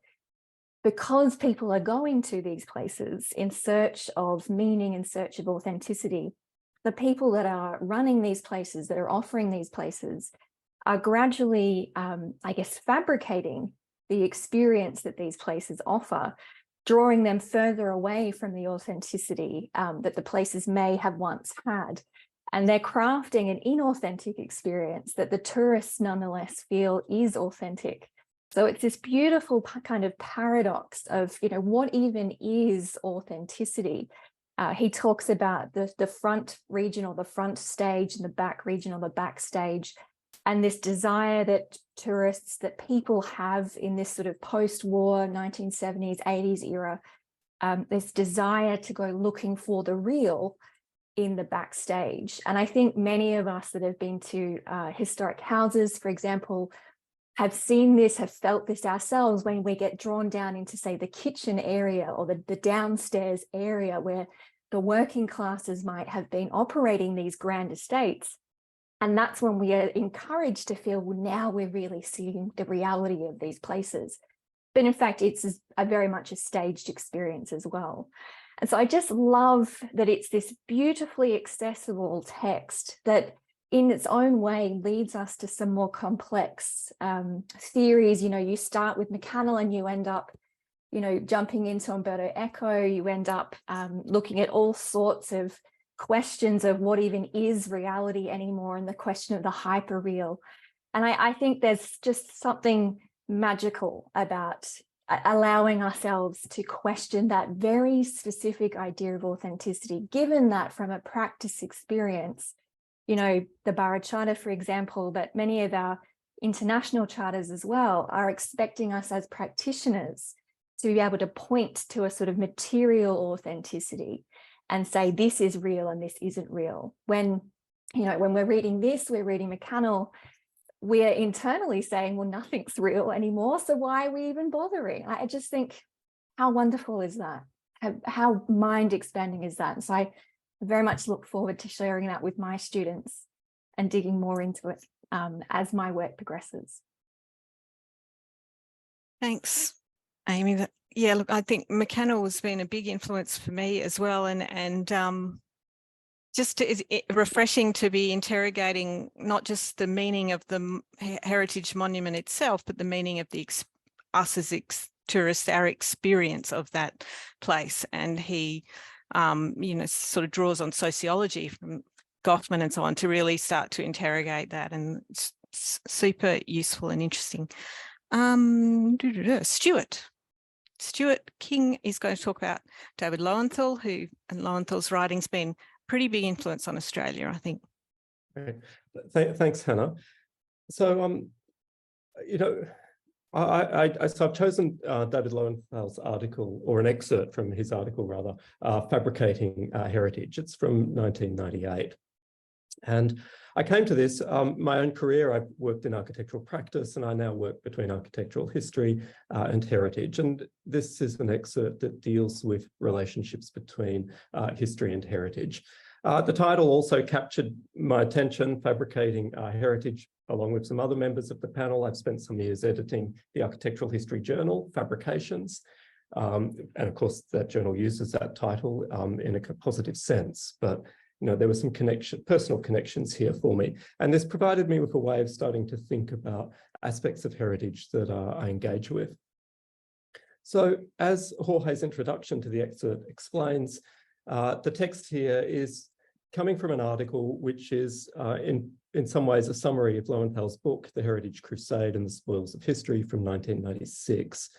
because people are going to these places in search of meaning, in search of authenticity, the people that are running these places, that are offering these places, are gradually, I guess, fabricating the experience that these places offer, drawing them further away from the authenticity that the places may have once had. And they're crafting an inauthentic experience that the tourists nonetheless feel is authentic. So it's this beautiful kind of paradox of, you know, what even is authenticity? He talks about the front region or the front stage and the back region or the backstage, and this desire that tourists, that people have in this sort of post-war 1970s, 80s era, this desire to go looking for the real in the backstage. And I think many of us that have been to historic houses, for example, have seen this, have felt this ourselves when we get drawn down into, say, the kitchen area or the downstairs area where the working classes might have been operating these grand estates. And that's when we are encouraged to feel, well, now we're really seeing the reality of these places. But in fact, it's a very much a staged experience as well. And so I just love that it's this beautifully accessible text that in its own way leads us to some more complex theories. You know, you start with McCannell and you end up, you know, jumping into Umberto Eco, you end up looking at all sorts of questions of what even is reality anymore, and the question of the hyperreal. And I think there's just something magical about allowing ourselves to question that very specific idea of authenticity, given that from a practice experience, you know, the Borough Charter, for example, but many of our international charters as well are expecting us as practitioners to be able to point to a sort of material authenticity and say this is real and this isn't real. When, you know, when we're reading this, we're reading McCannell, we're internally saying, well, nothing's real anymore, so why are we even bothering? I just think, how wonderful is that? How mind expanding is that? And so I very much look forward to sharing that with my students and digging more into it as my work progresses. Thanks, Amy. Yeah, look, I think McCannell has been a big influence for me as well, and just is refreshing to be interrogating not just the meaning of the heritage monument itself, but the meaning of the us as tourists, our experience of that place. And he, you know, sort of draws on sociology from Goffman and so on to really start to interrogate that, and it's super useful and interesting. Stuart King is going to talk about David Lowenthal, and Lowenthal's writing's been pretty big influence on Australia, I think. Great. Thanks, Hannah. So, you know, so I've chosen David Lowenthal's article, or an excerpt from his article rather, Fabricating Heritage. It's from 1998. And I came to this, my own career, I've worked in architectural practice, and I now work between architectural history and heritage. And this is an excerpt that deals with relationships between history and heritage. The title also captured my attention, Fabricating Heritage, along with some other members of the panel. I've spent some years editing the Architectural History Journal, Fabrications. And of course, that journal uses that title in a positive sense. But you know, there were some personal connections here for me. And this provided me with a way of starting to think about aspects of heritage that I engage with. So as Jorge's introduction to the excerpt explains, the text here is coming from an article which is in some ways a summary of Lowenthal's book, The Heritage Crusade and the Spoils of History from 1996.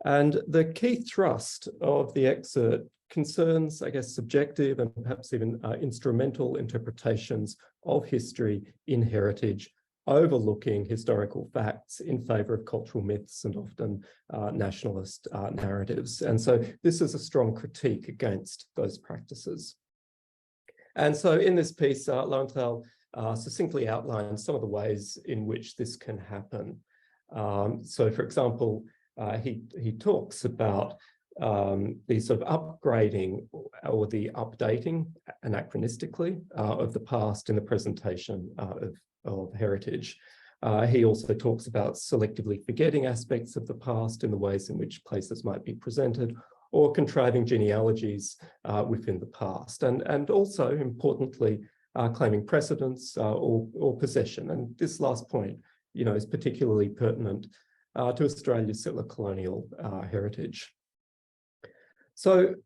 And the key thrust of the excerpt concerns, I guess, subjective and perhaps even instrumental interpretations of history in heritage, overlooking historical facts in favour of cultural myths and often nationalist narratives. And so this is a strong critique against those practices. And so in this piece, Lowenthal succinctly outlines some of the ways in which this can happen. So for example, he talks about the sort of upgrading or the updating anachronistically of the past in the presentation of heritage. He also talks about selectively forgetting aspects of the past in the ways in which places might be presented, or contriving genealogies within the past, and also importantly claiming precedence or possession. And this last point, you know, is particularly pertinent to Australia's settler colonial heritage. So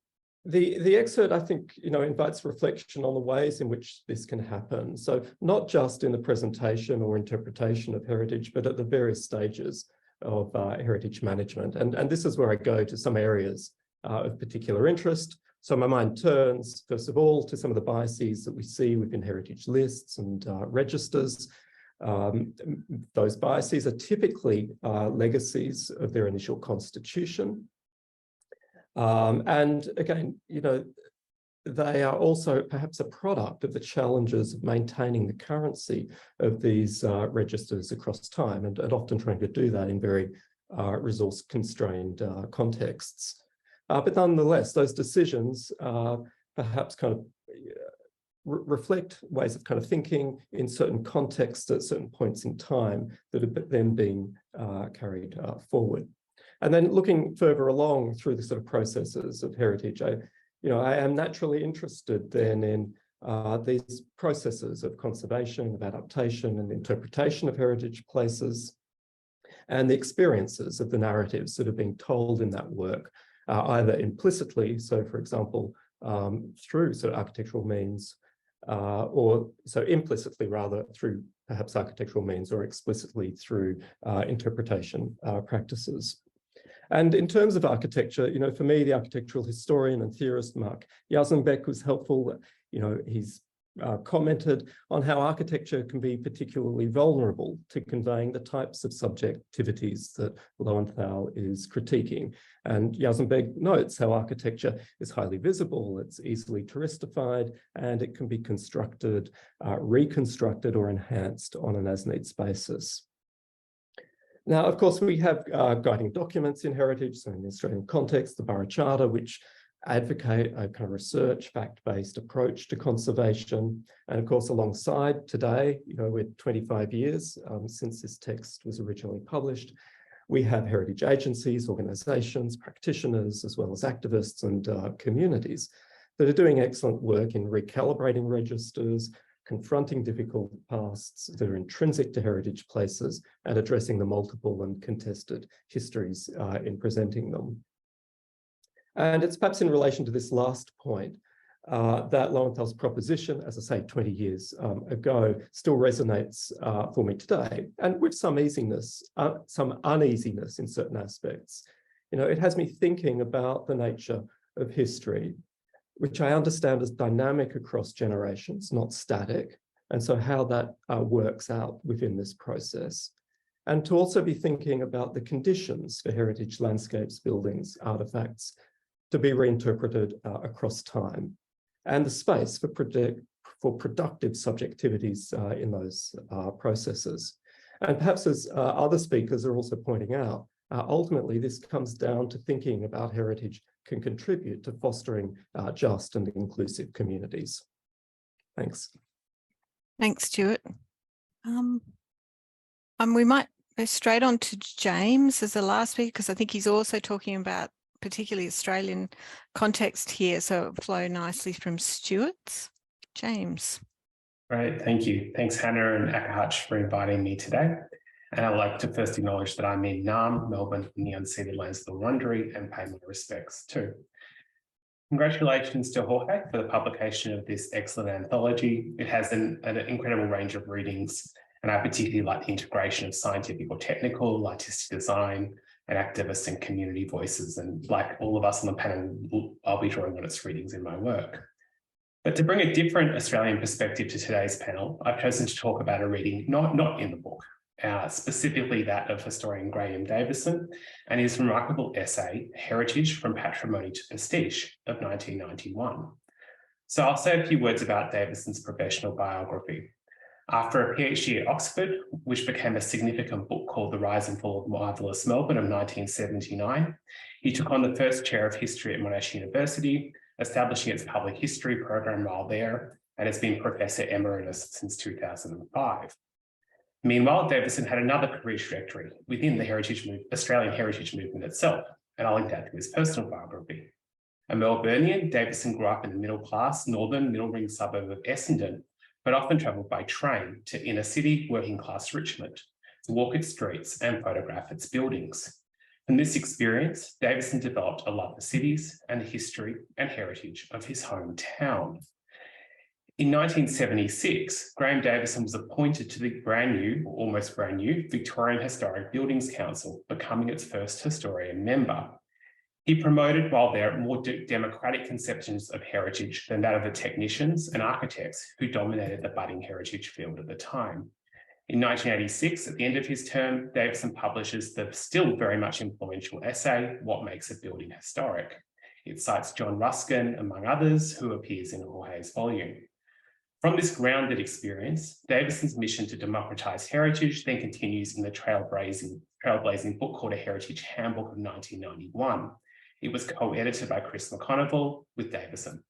the excerpt, I think, you know, invites reflection on the ways in which this can happen. So not just in the presentation or interpretation of heritage, but at the various stages of heritage management. And this is where I go to some areas of particular interest. So my mind turns, first of all, to some of the biases that we see within heritage lists and registers. Those biases are typically legacies of their initial constitution. And again, you know, they are also perhaps a product of the challenges of maintaining the currency of these registers across time, and often trying to do that in very resource-constrained contexts. But nonetheless, those decisions perhaps kind of reflect ways of kind of thinking in certain contexts at certain points in time that are then being carried forward. And then looking further along through the sort of processes of heritage, I am naturally interested then in these processes of conservation, of adaptation and interpretation of heritage places. and the experiences of the narratives that are being told in that work, either implicitly, so for example, through sort of architectural means, or so implicitly rather through perhaps architectural means, or explicitly through interpretation practices. And in terms of architecture, you know, for me, the architectural historian and theorist Mark Jasenbeck was helpful. You know, he's commented on how architecture can be particularly vulnerable to conveying the types of subjectivities that Lowenthal is critiquing. And Jasenbeck notes how architecture is highly visible, it's easily touristified, and it can be constructed, reconstructed, or enhanced on an as-needs basis. Now, of course, we have guiding documents in heritage, so in the Australian context, the Borough Charter, which advocate a kind of research, fact-based approach to conservation. And of course, alongside today, you know, we're 25 years since this text was originally published, we have heritage agencies, organisations, practitioners, as well as activists and communities that are doing excellent work in recalibrating registers, confronting difficult pasts that are intrinsic to heritage places, and addressing the multiple and contested histories in presenting them. And it's perhaps in relation to this last point that Lowenthal's proposition, as I say, 20 years ago, still resonates for me today, and with some some uneasiness in certain aspects. You know, it has me thinking about the nature of history, which I understand as dynamic across generations, not static, and so how that works out within this process. And to also be thinking about the conditions for heritage landscapes, buildings, artifacts, to be reinterpreted across time, and the space for productive subjectivities in those processes. And perhaps, as other speakers are also pointing out, ultimately this comes down to thinking about heritage can contribute to fostering just and inclusive communities. Thanks. Thanks, Stuart. We might go straight on to James as the last speaker, because I think he's also talking about particularly Australian context here, so it'll flow nicely from Stuart's. James. Great, thank you. Thanks, Hannah and ACAHUCH, for inviting me today. And I'd like to first acknowledge that I'm in Naarm, Melbourne, in the unceded lands of the Wurundjeri, and pay my respects too. Congratulations to Jorge for the publication of this excellent anthology. It has an incredible range of readings, and I particularly like the integration of scientific or technical, artistic design, and activists and community voices. And like all of us on the panel, I'll be drawing on its readings in my work. But to bring a different Australian perspective to today's panel, I've chosen to talk about a reading not in the book, specifically that of historian Graham Davison and his remarkable essay, Heritage from Patrimony to Prestige, of 1991. So I'll say a few words about Davison's professional biography. After a PhD at Oxford, which became a significant book called The Rise and Fall of Marvellous Melbourne of 1979, he took on the first chair of history at Monash University, establishing its public history program while there, and has been Professor Emeritus since 2005. Meanwhile, Davison had another career trajectory within the Australian heritage movement itself, and I'll link that to his personal biography. A Melburnian, Davison grew up in the middle-class northern middle ring suburb of Essendon, but often travelled by train to inner city working-class Richmond to walk its streets and photograph its buildings. From this experience, Davison developed a love for cities and the history and heritage of his hometown. In 1976, Graham Davison was appointed to the brand new, or almost brand new, Victorian Historic Buildings Council, becoming its first historian member. He promoted, while there, more democratic conceptions of heritage than that of the technicians and architects who dominated the budding heritage field at the time. In 1986, at the end of his term, Davison publishes the still very much influential essay, What Makes a Building Historic? It cites John Ruskin, among others, who appears in Jorge's volume. From this grounded experience, Davison's mission to democratise heritage then continues in the trailblazing book called A Heritage Handbook of 1991. It was co-edited by Chris McConville with Davison.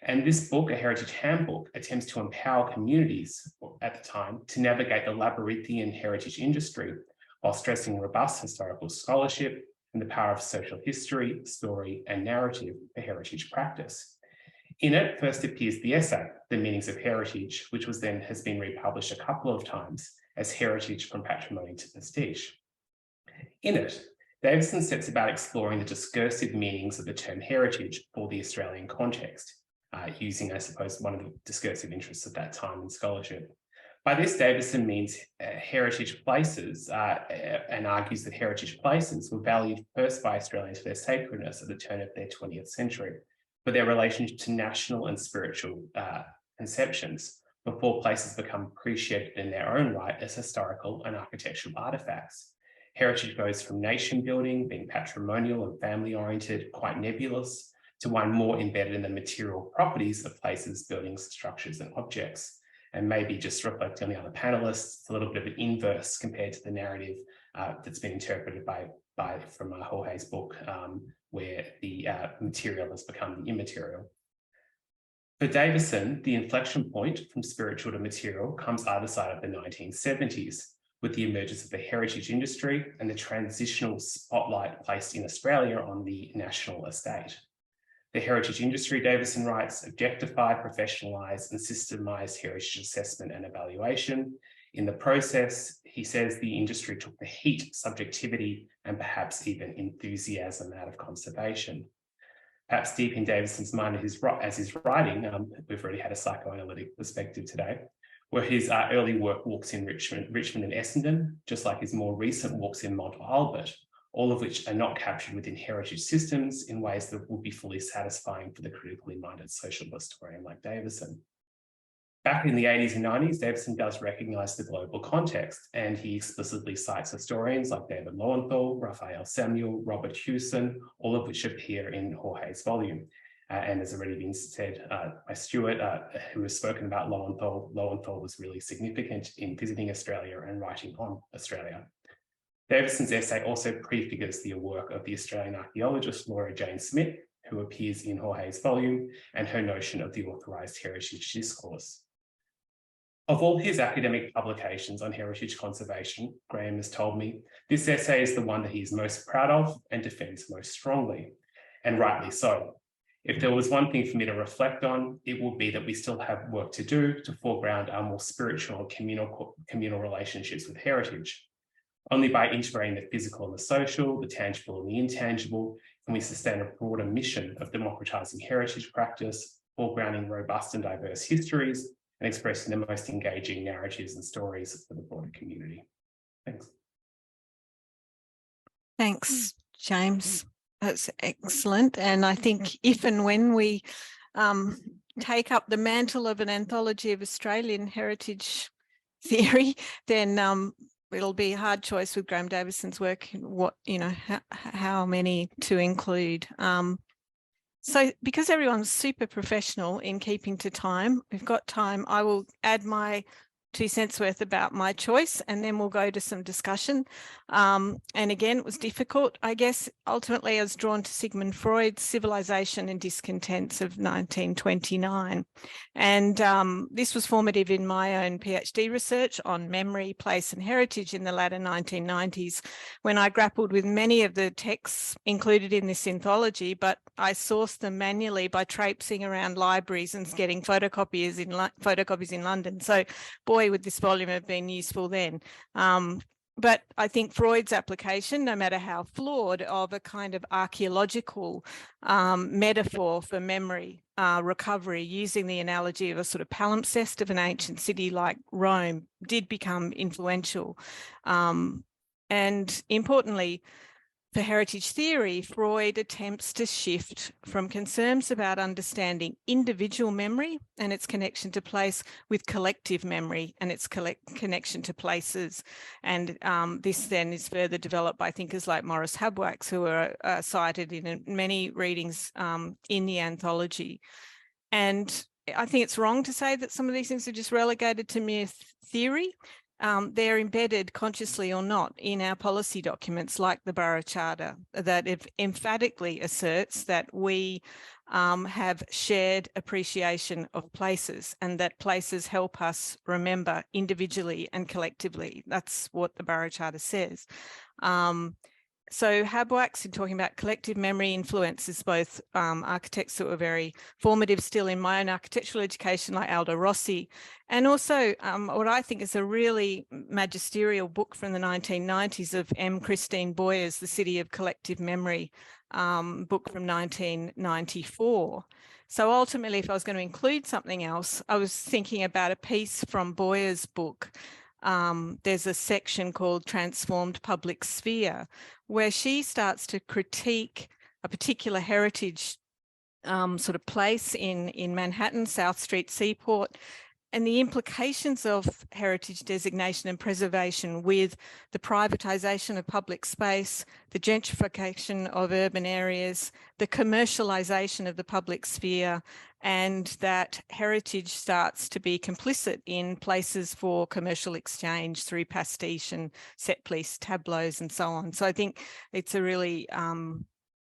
And this book, A Heritage Handbook, attempts to empower communities at the time to navigate the labyrinthian heritage industry while stressing robust historical scholarship and the power of social history, story, and narrative for heritage practice. In it first appears the essay, The Meanings of Heritage, which has been republished a couple of times as Heritage from Patrimony to Prestige. In it, Davison sets about exploring the discursive meanings of the term heritage for the Australian context, using, I suppose, one of the discursive interests at that time in scholarship. By this, Davison means heritage places and argues that heritage places were valued first by Australians for their sacredness at the turn of their 20th century, for their relationship to national and spiritual conceptions, before places become appreciated in their own right as historical and architectural artifacts. Heritage goes from nation building, being patrimonial and family oriented, quite nebulous, to one more embedded in the material properties of places, buildings, structures, and objects. And maybe just reflecting on the other panelists, it's a little bit of an inverse compared to the narrative that's been interpreted from Jorge's book, where the material has become the immaterial. For Davison, the inflection point from spiritual to material comes either side of the 1970s, with the emergence of the heritage industry and the transitional spotlight placed in Australia on the national estate. The heritage industry, Davison writes, objectified, professionalised and systemised heritage assessment and evaluation. In the process, he says the industry took the heat, subjectivity, and perhaps even enthusiasm out of conservation. Perhaps deep in Davison's mind as he's writing, we've already had a psychoanalytic perspective today, where his early work walks in Richmond and Essendon, just like his more recent walks in Mont Albert, all of which are not captured within heritage systems in ways that would be fully satisfying for the critically minded social historian like Davison. Back in the 80s and 90s, Davison does recognise the global context, and he explicitly cites historians like David Lowenthal, Raphael Samuel, Robert Hewson, all of which appear in Jorge's volume. And has already been said by Stuart, who has spoken about Lowenthal. Lowenthal was really significant in visiting Australia and writing on Australia. Davison's essay also prefigures the work of the Australian archaeologist Laura Jane Smith, who appears in Jorge's volume, and her notion of the authorised heritage discourse. Of all his academic publications on heritage conservation, Graham has told me, this essay is the one that he is most proud of and defends most strongly, and rightly so. If there was one thing for me to reflect on, it would be that we still have work to do to foreground our more spiritual and communal relationships with heritage. Only by integrating the physical and the social, the tangible and the intangible, can we sustain a broader mission of democratising heritage practice, foregrounding robust and diverse histories, and expressing the most engaging narratives and stories for the broader community. Thanks. Thanks, James. That's excellent. And I think if and when we take up the mantle of an anthology of Australian heritage theory, then it'll be a hard choice with Graham Davison's work, what, how many to include. So because everyone's super professional in keeping to time, we've got time, I will add my 2 cents worth about my choice, and then we'll go to some discussion. And again, it was difficult. I guess ultimately I was drawn to Sigmund Freud's Civilization and Discontents of 1929. And this was formative in my own PhD research on memory, place and heritage in the latter 1990s, when I grappled with many of the texts included in this anthology, but I sourced them manually by traipsing around libraries and getting photocopies in London. So boy, would this volume have been useful then. But I think Freud's application, no matter how flawed, of a kind of archaeological metaphor for memory recovery, using the analogy of a sort of palimpsest of an ancient city like Rome, did become influential. And importantly, for heritage theory, Freud attempts to shift from concerns about understanding individual memory and its connection to place with collective memory and its connection to places. And this then is further developed by thinkers like Maurice Habwachs, who are cited in many readings in the anthology. And I think it's wrong to say that some of these things are just relegated to mere theory. They're embedded, consciously or not, in our policy documents like the Borough Charter, that it emphatically asserts that we have shared appreciation of places, and that places help us remember individually and collectively. That's what the Borough Charter says. So Habwax, in talking about collective memory, influences both architects that were very formative still in my own architectural education, like Aldo Rossi, and also what I think is a really magisterial book from the 1990s of M. Christine Boyer's The City of Collective Memory, book from 1994. So ultimately, if I was going to include something else, I was thinking about a piece from Boyer's book. There's a section called Transformed Public Sphere, where she starts to critique a particular heritage sort of place in Manhattan, South Street Seaport, and the implications of heritage designation and preservation with the privatization of public space, the gentrification of urban areas, the commercialization of the public sphere, and that heritage starts to be complicit in places for commercial exchange through pastiche and set piece tableaus and so on. So I think it's a really,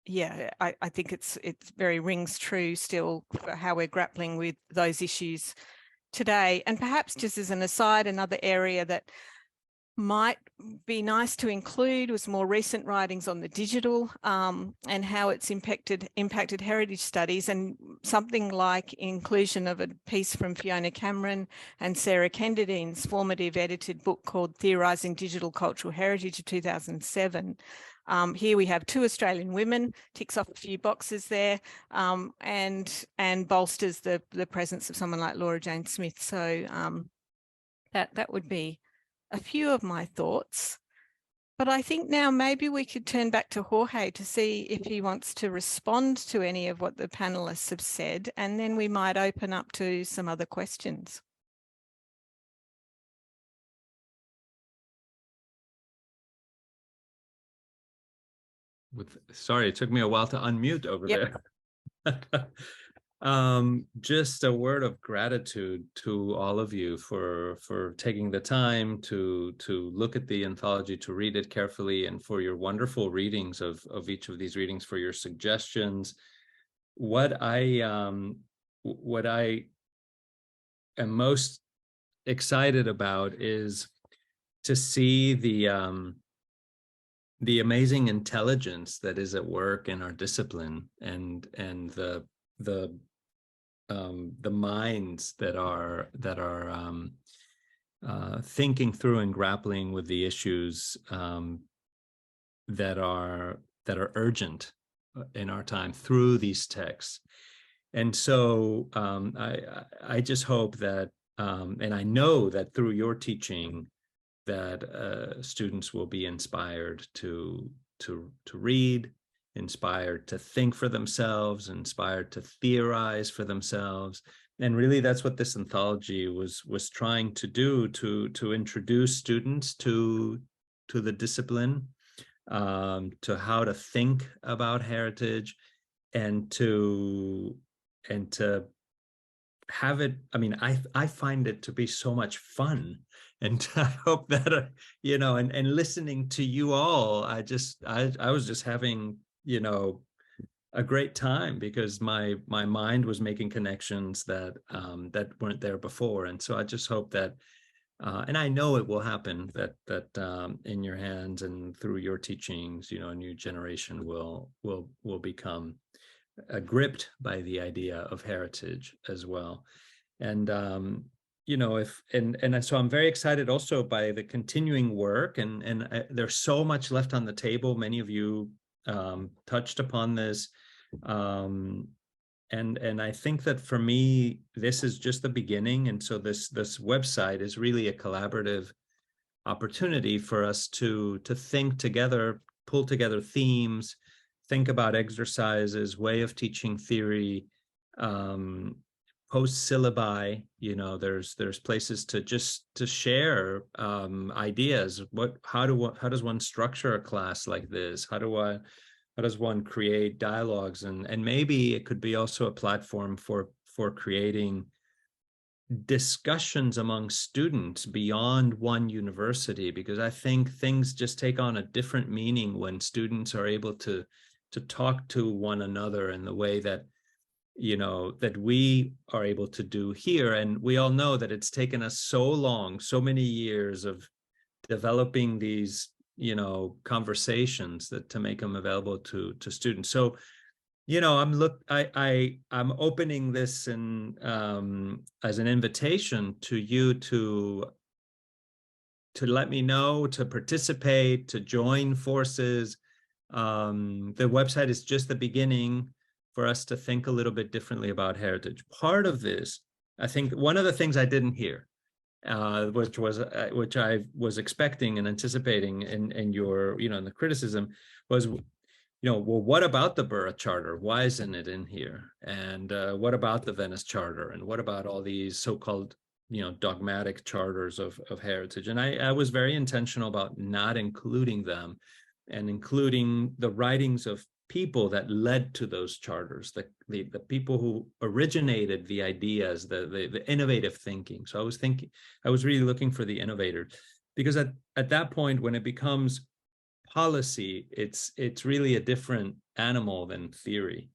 yeah, I think it's very rings true still for how we're grappling with those issues today. And perhaps just as an aside, another area that might be nice to include was more recent writings on the digital and how it's impacted heritage studies, and something like inclusion of a piece from Fiona Cameron and Sarah Kendidine's formative edited book called Theorising Digital Cultural Heritage of 2007. Here we have 2 Australian women, ticks off a few boxes there, and bolsters the presence of someone like Laura Jane Smith. So that would be a few of my thoughts. But I think now maybe we could turn back to Jorge to see if he wants to respond to any of what the panelists have said, and then we might open up to some other questions. Sorry, it took me a while to unmute over there. Just a word of gratitude to all of you for taking the time to look at the anthology, to read it carefully, and for your wonderful readings of each of these readings, for your suggestions. What I am most excited about is to see the amazing intelligence that is at work in our discipline, and the minds that are thinking through and grappling with the issues that are urgent in our time through these texts. And so I just hope that, and I know that through your teaching, that students will be inspired to read, inspired to think for themselves, inspired to theorize for themselves. And really that's what this anthology was trying to do, to introduce students to the discipline, to how to think about heritage, and to have it. I mean, I find it to be so much fun. And I hope that, you know, and listening to you all, I was just having, you know, a great time, because my mind was making connections that weren't there before. And so I just hope that, and I know it will happen, that in your hands and through your teachings, you know, a new generation will become gripped by the idea of heritage as well. And you know, so I'm very excited also by the continuing work, and there's so much left on the table. Many of you touched upon this, and I think that for me, this is just the beginning. And so this website is really a collaborative opportunity for us to think together, pull together themes, think about exercises, way of teaching theory, post syllabi. You know, there's places to share ideas. How does one structure a class like this? How does one create dialogues? And maybe it could be also a platform for creating discussions among students beyond one university, because I think things just take on a different meaning when students are able to talk to one another in the way that, you know, that we are able to do here. And we all know that it's taken us so long, so many years of developing these conversations to make them available to students. So, I'm opening this as an invitation to you to let me know, to participate, to join forces. The website is just the beginning for us to think a little bit differently about heritage. Part of this, I think, one of the things I didn't hear, which I was expecting and anticipating in your, in the criticism, was, well, what about the Borough Charter? Why isn't it in here? And what about the Venice Charter? And what about all these so-called, dogmatic charters of heritage? And I was very intentional about not including them, and including the writings of people that led to those charters, the people who originated the ideas, the innovative thinking. So I was really looking for the innovators, because at that point, when it becomes policy, it's really a different animal than theory.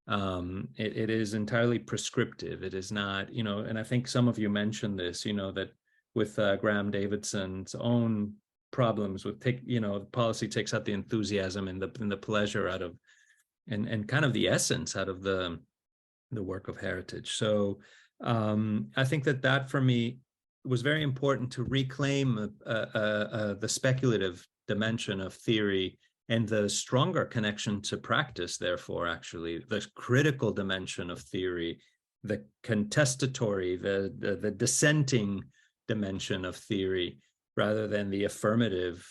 It is entirely prescriptive. It is not, and I think some of you mentioned this, that with Graham Davidson's own problems with policy takes out the enthusiasm and the pleasure out of, and kind of the essence out of the work of heritage. So I think that for me was very important to reclaim the speculative dimension of theory and the stronger connection to practice, therefore, actually, the critical dimension of theory, the contestatory, the dissenting dimension of theory, rather than the affirmative,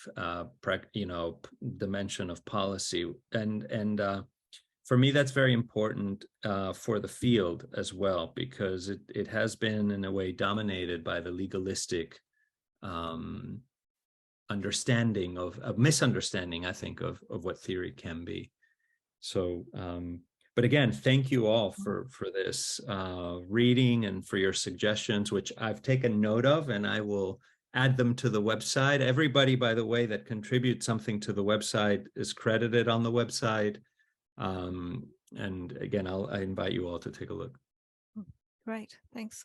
dimension of policy. And for me, that's very important for the field as well, because it has been, in a way, dominated by the legalistic understanding of misunderstanding, I think, of what theory can be. So, but again, thank you all for this reading and for your suggestions, which I've taken note of, and I will add them to the website. Everybody, by the way, that contributes something to the website is credited on the website. And again, I invite you all to take a look. Great, thanks,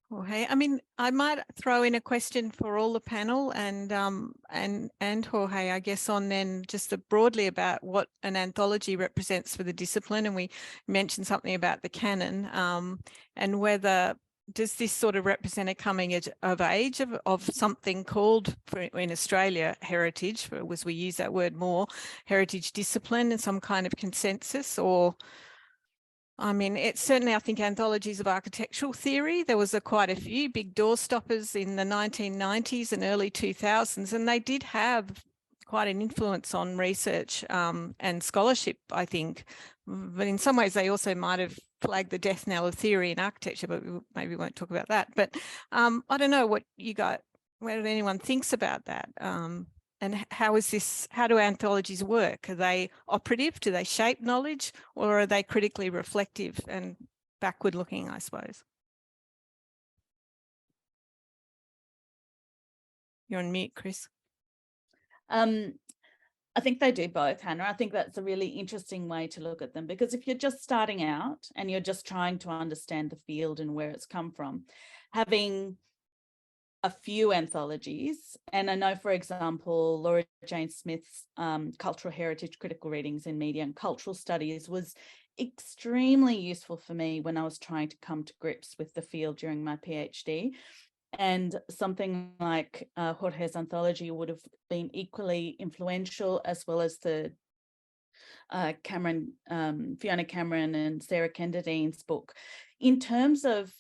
Jorge. I mean, I might throw in a question for all the panel and Jorge, I guess, on then just broadly about what an anthology represents for the discipline. And we mentioned something about the canon, and whether does this sort of represent a coming of age of something called, in Australia, heritage, as we use that word more, heritage discipline, and some kind of consensus? Or, I mean, it's certainly, I think, anthologies of architectural theory. There was quite a few big doorstoppers in the 1990s and early 2000s, and they did have quite an influence on research and scholarship, I think. But in some ways, they also might have flagged the death knell of theory in architecture, but maybe we won't talk about that. But I don't know what anyone thinks about that. And how do anthologies work? Are they operative? Do they shape knowledge, or are they critically reflective and backward looking, I suppose? You're on mute, Chris. I think they do both, Hannah. I think that's a really interesting way to look at them, because if you're just starting out and you're just trying to understand the field and where it's come from, having a few anthologies, and I know, for example, Laura Jane Smith's Cultural Heritage Critical Readings in Media and Cultural Studies was extremely useful for me when I was trying to come to grips with the field during my PhD. And something like Jorge's anthology would have been equally influential, as well as the Fiona Cameron and Sarah Kenderdine's book, in terms of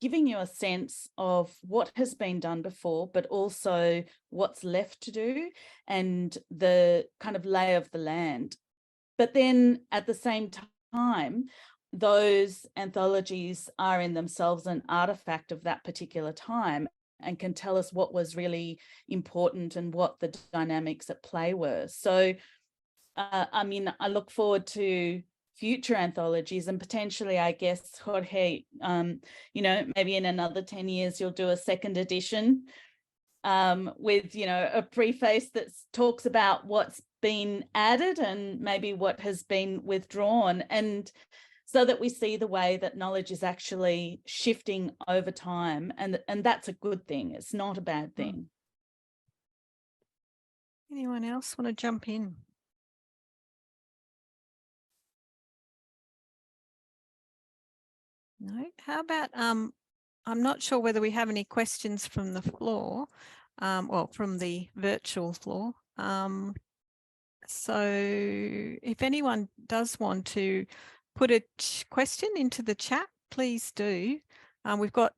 giving you a sense of what has been done before, but also what's left to do and the kind of lay of the land. But then at the same time, those anthologies are in themselves an artifact of that particular time and can tell us what was really important and what the dynamics at play were. So, I mean, I look forward to future anthologies, and potentially, I guess, Jorge, maybe in another 10 years, you'll do a second edition with, a preface that talks about what's been added and maybe what has been withdrawn, and so that we see the way that knowledge is actually shifting over time. And that's a good thing. It's not a bad thing. Anyone else want to jump in? No. How about I'm not sure whether we have any questions from the floor, well, from the virtual floor. So if anyone does want to put a question into the chat, please do. We've got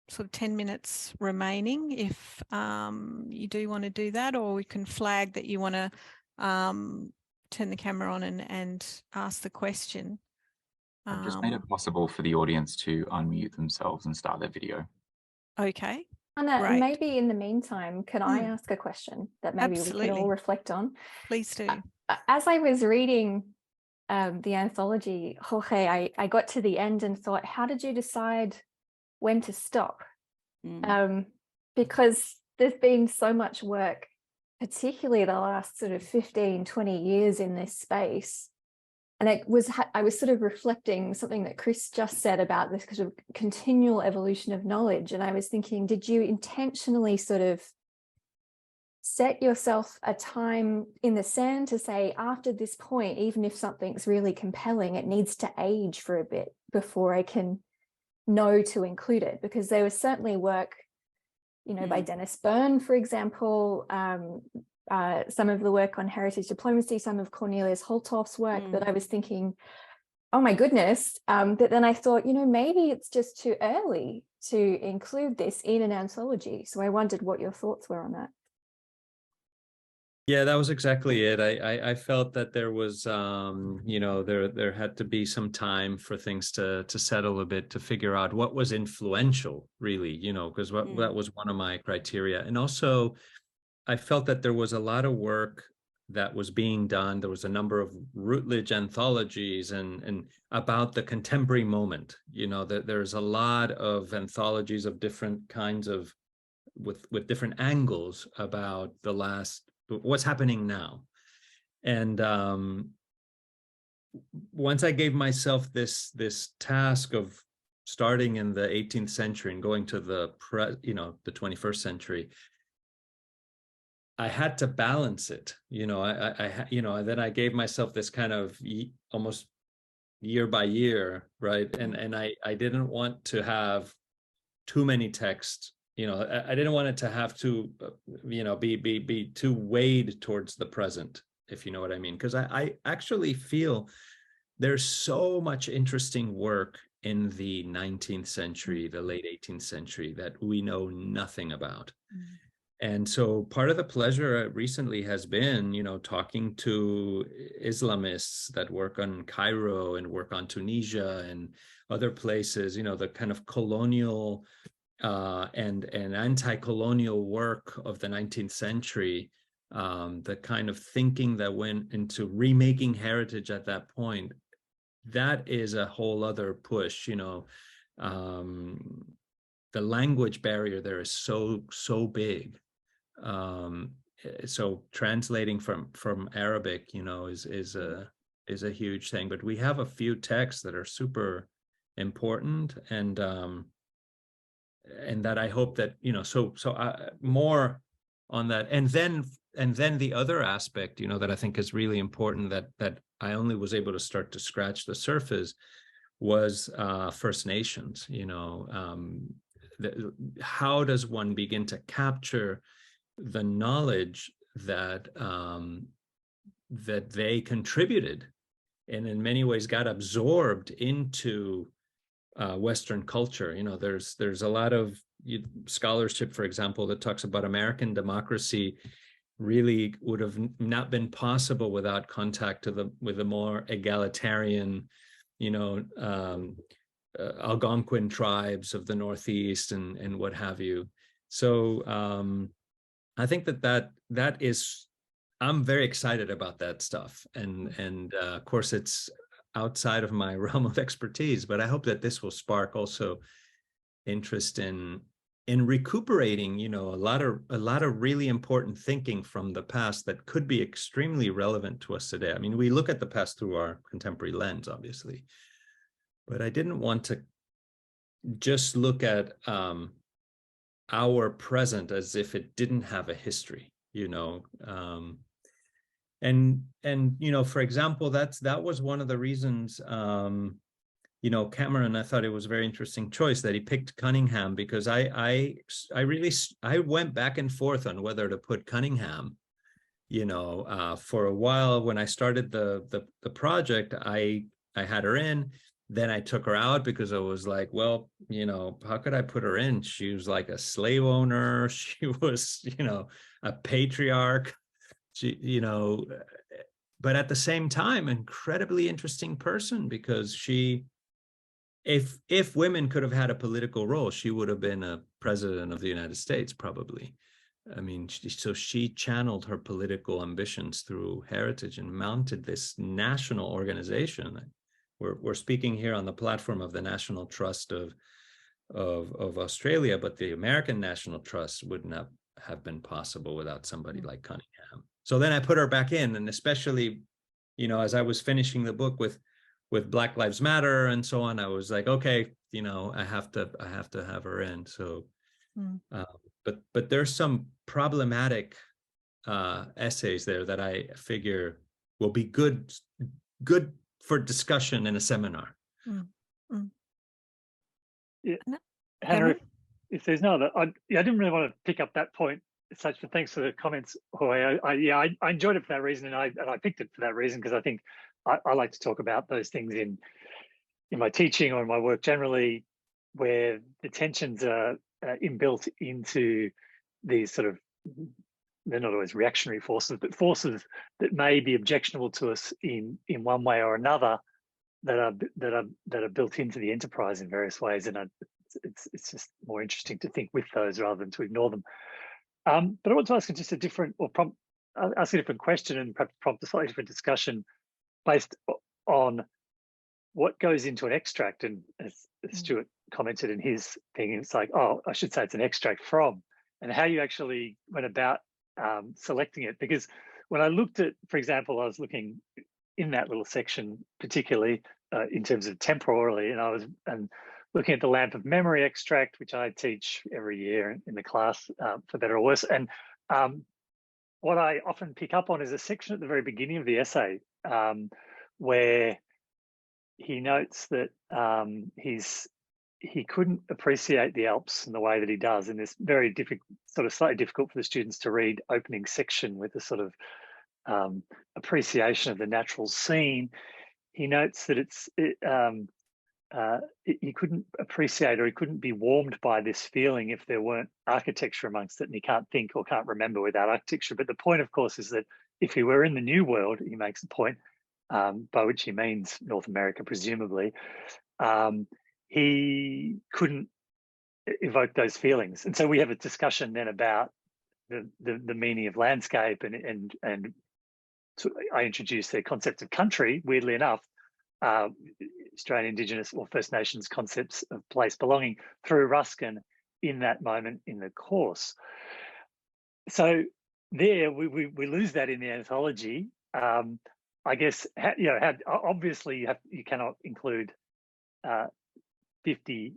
sort of 10 minutes remaining if you do want to do that, or we can flag that you want to turn the camera on and ask the question. I've just made it possible for the audience to unmute themselves and start their video. Okay. Anna, maybe in the meantime, can I ask a question that maybe Absolutely. we can all reflect on? Please do. As I was reading the anthology, Jorge, I got to the end and thought, how did you decide when to stop? Because there's been so much work, particularly the last sort of 15, 20 years in this space. And I was sort of reflecting something that Chris just said about this kind of continual evolution of knowledge. And I was thinking, did you intentionally sort of set yourself a time in the sand to say, after this point, even if something's really compelling, it needs to age for a bit before I can know to include it? Because there was certainly work, you know, by Dennis Byrne, for example, some of the work on heritage diplomacy, some of Cornelius Holtoff's work that I was thinking, oh my goodness. But then I thought, you know, maybe it's just too early to include this in an anthology. So I wondered what your thoughts were on that. Yeah, that was exactly it. I felt that there was, you know, there had to be some time for things to settle a bit, to figure out what was influential, really, you know, because that was one of my criteria. And also, I felt that there was a lot of work that was being done. There was a number of Routledge anthologies and about the contemporary moment. You know, that there's a lot of anthologies of different kinds of, with different angles about the last, what's happening now. And once I gave myself this task of starting in the 18th century and going to the 21st century, I had to balance it. You know, then I gave myself this kind of almost year by year, right? And I didn't want to have too many texts. You know, I didn't want it to have to, you know, be too weighed towards the present, if you know what I mean. Because I actually feel there's so much interesting work in the 19th century, the late 18th century, that we know nothing about. And so part of the pleasure recently has been, you know, talking to Islamists that work on Cairo and work on Tunisia and other places, you know, the kind of colonial and anti-colonial work of the 19th century, the kind of thinking that went into remaking heritage at that point. That is a whole other push, you know. The language barrier there is so big. So translating from Arabic, you know, is a huge thing. But we have a few texts that are super important, and that I hope that, you know, so more on that. And then the other aspect, you know, that I think is really important, that I only was able to start to scratch the surface, was First Nations. You know, how does one begin to capture the knowledge that that they contributed and in many ways got absorbed into Western culture? You know, there's a lot of scholarship, for example, that talks about American democracy really would have not been possible without contact with the more egalitarian, you know, Algonquin tribes of the Northeast and what have you. So I think that is, I'm very excited about that stuff. And of course, it's outside of my realm of expertise, but I hope that this will spark also interest in recuperating, you know, a lot of really important thinking from the past that could be extremely relevant to us today. I mean, we look at the past through our contemporary lens, obviously, but I didn't want to just look at our present as if it didn't have a history. you know. And you know, for example, that was one of the reasons, you know, Cameron, I thought it was a very interesting choice that he picked Cunningham, because I went back and forth on whether to put Cunningham. You know, for a while when I started the project, I had her in. Then I took her out because I was like, well, you know, how could I put her in? She was like a slave owner. She was, you know, a patriarch. She, you know, but at the same time, incredibly interesting person, because she, if women could have had a political role, she would have been a president of the United States, probably. I mean, so she channeled her political ambitions through heritage and mounted this national organization. We're speaking here on the platform of the National Trust of Australia, but the American National Trust wouldn't have been possible without somebody like Cunningham. So then I put her back in, and especially, you know, as I was finishing the book with Black Lives Matter and so on, I was like, okay, you know, I have to have her in. So, but there's some problematic essays there that I figure will be good for discussion in a seminar. Yeah. Hannah, if there's no other, I didn't really want to pick up that point as such, but thanks for the comments, Jorge. I enjoyed it for that reason, and I picked it for that reason because I think I like to talk about those things in my teaching or in my work generally, where the tensions are inbuilt into these sort of, they're not always reactionary forces, but forces that may be objectionable to us in one way or another, that are built into the enterprise in various ways. And it's just more interesting to think with those rather than to ignore them. But I want to ask just a different, or ask a different question and perhaps prompt a slightly different discussion based on what goes into an extract. And as Stuart commented in his thing, it's like, oh, I should say it's an extract from, and how you actually went about selecting it. Because when I looked at, for example, I was looking in that little section, particularly in terms of temporally, and I was looking at the Lamp of Memory extract, which I teach every year in the class, for better or worse. And what I often pick up on is a section at the very beginning of the essay where he notes that he couldn't appreciate the Alps in the way that he does in this very difficult, sort of slightly difficult for the students to read opening section with a sort of appreciation of the natural scene. He notes that he couldn't appreciate, or he couldn't be warmed by this feeling if there weren't architecture amongst it, and he can't think or can't remember without architecture. But the point, of course, is that if he were in the New World, he makes a point, by which he means North America, presumably, he couldn't evoke those feelings. And so we have a discussion then about the meaning of landscape, and so I introduced the concept of country, weirdly enough, Australian Indigenous or First Nations concepts of place belonging through Ruskin in that moment in the course. So there we lose that in the anthology. I guess, you know, obviously you cannot include 50,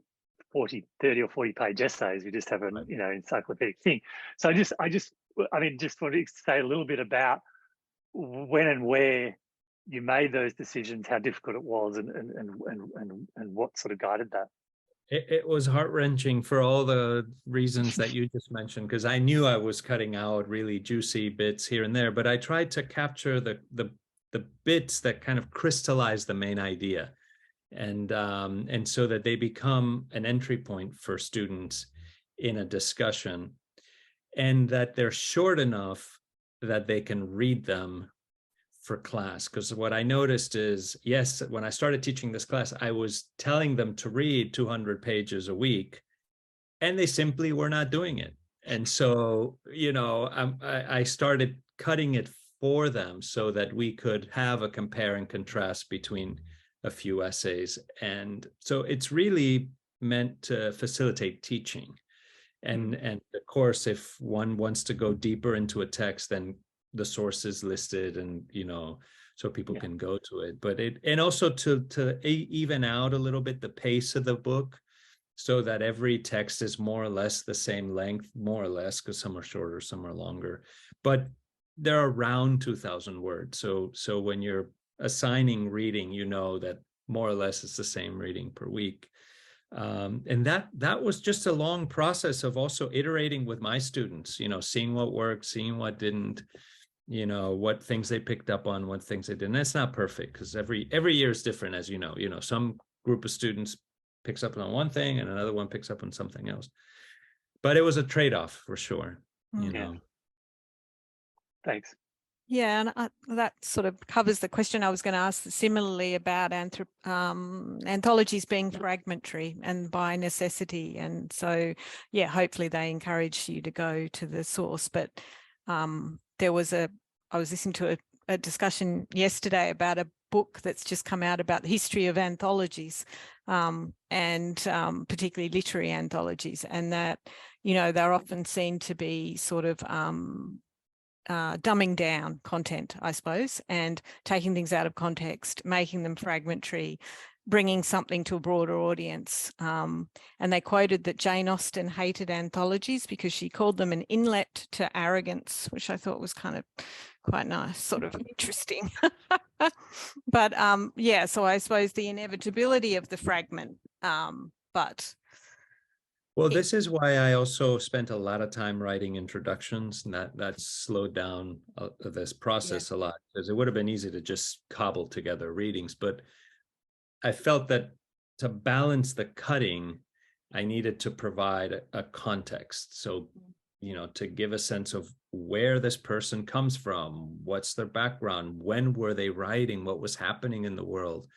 40, 30 or 40 page essays. We just have a, you know, encyclopedic thing. So I just wanted to say a little bit about when and where you made those decisions, how difficult it was, and what sort of guided that. It was heart-wrenching for all the reasons that you just mentioned, because I knew I was cutting out really juicy bits here and there, but I tried to capture the bits that kind of crystallize the main idea, and so that they become an entry point for students in a discussion, and that they're short enough that they can read them for class. Because what I noticed is, yes, when I started teaching this class, I was telling them to read 200 pages a week, and they simply were not doing it. And so, you know, I started cutting it for them so that we could have a compare and contrast between a few essays. And so it's really meant to facilitate teaching. And of course, if one wants to go deeper into a text, then the sources listed, and, you know, so people can go to it. But and also to even out a little bit the pace of the book, so that every text is more or less the same length, more or less, because some are shorter, some are longer, but they're around 2,000 words. So when you're assigning reading, you know that more or less it's the same reading per week. And that was just a long process of also iterating with my students, seeing what worked, seeing what didn't, what things they picked up on, what things they didn't. It's not perfect because every year is different, as you know. Some group of students picks up on one thing and another one picks up on something else. But it was a trade-off for sure, you know. Thanks. Yeah, and that sort of covers the question I was going to ask similarly about anthologies being fragmentary and by necessity. And so, yeah, hopefully they encourage you to go to the source. But I was listening to a discussion yesterday about a book that's just come out about the history of anthologies, and particularly literary anthologies, and that, they're often seen to be sort of dumbing down content, I suppose, and taking things out of context, making them fragmentary, bringing something to a broader audience. And they quoted that Jane Austen hated anthologies because she called them an inlet to arrogance, which I thought was kind of quite nice, sort of interesting. But yeah, so I suppose the inevitability of the fragment, but well, this is why I also spent a lot of time writing introductions, and that slowed down this process a lot, because it would have been easy to just cobble together readings. But I felt that to balance the cutting, I needed to provide a context. So, to give a sense of where this person comes from, what's their background, when were they writing, what was happening in the world,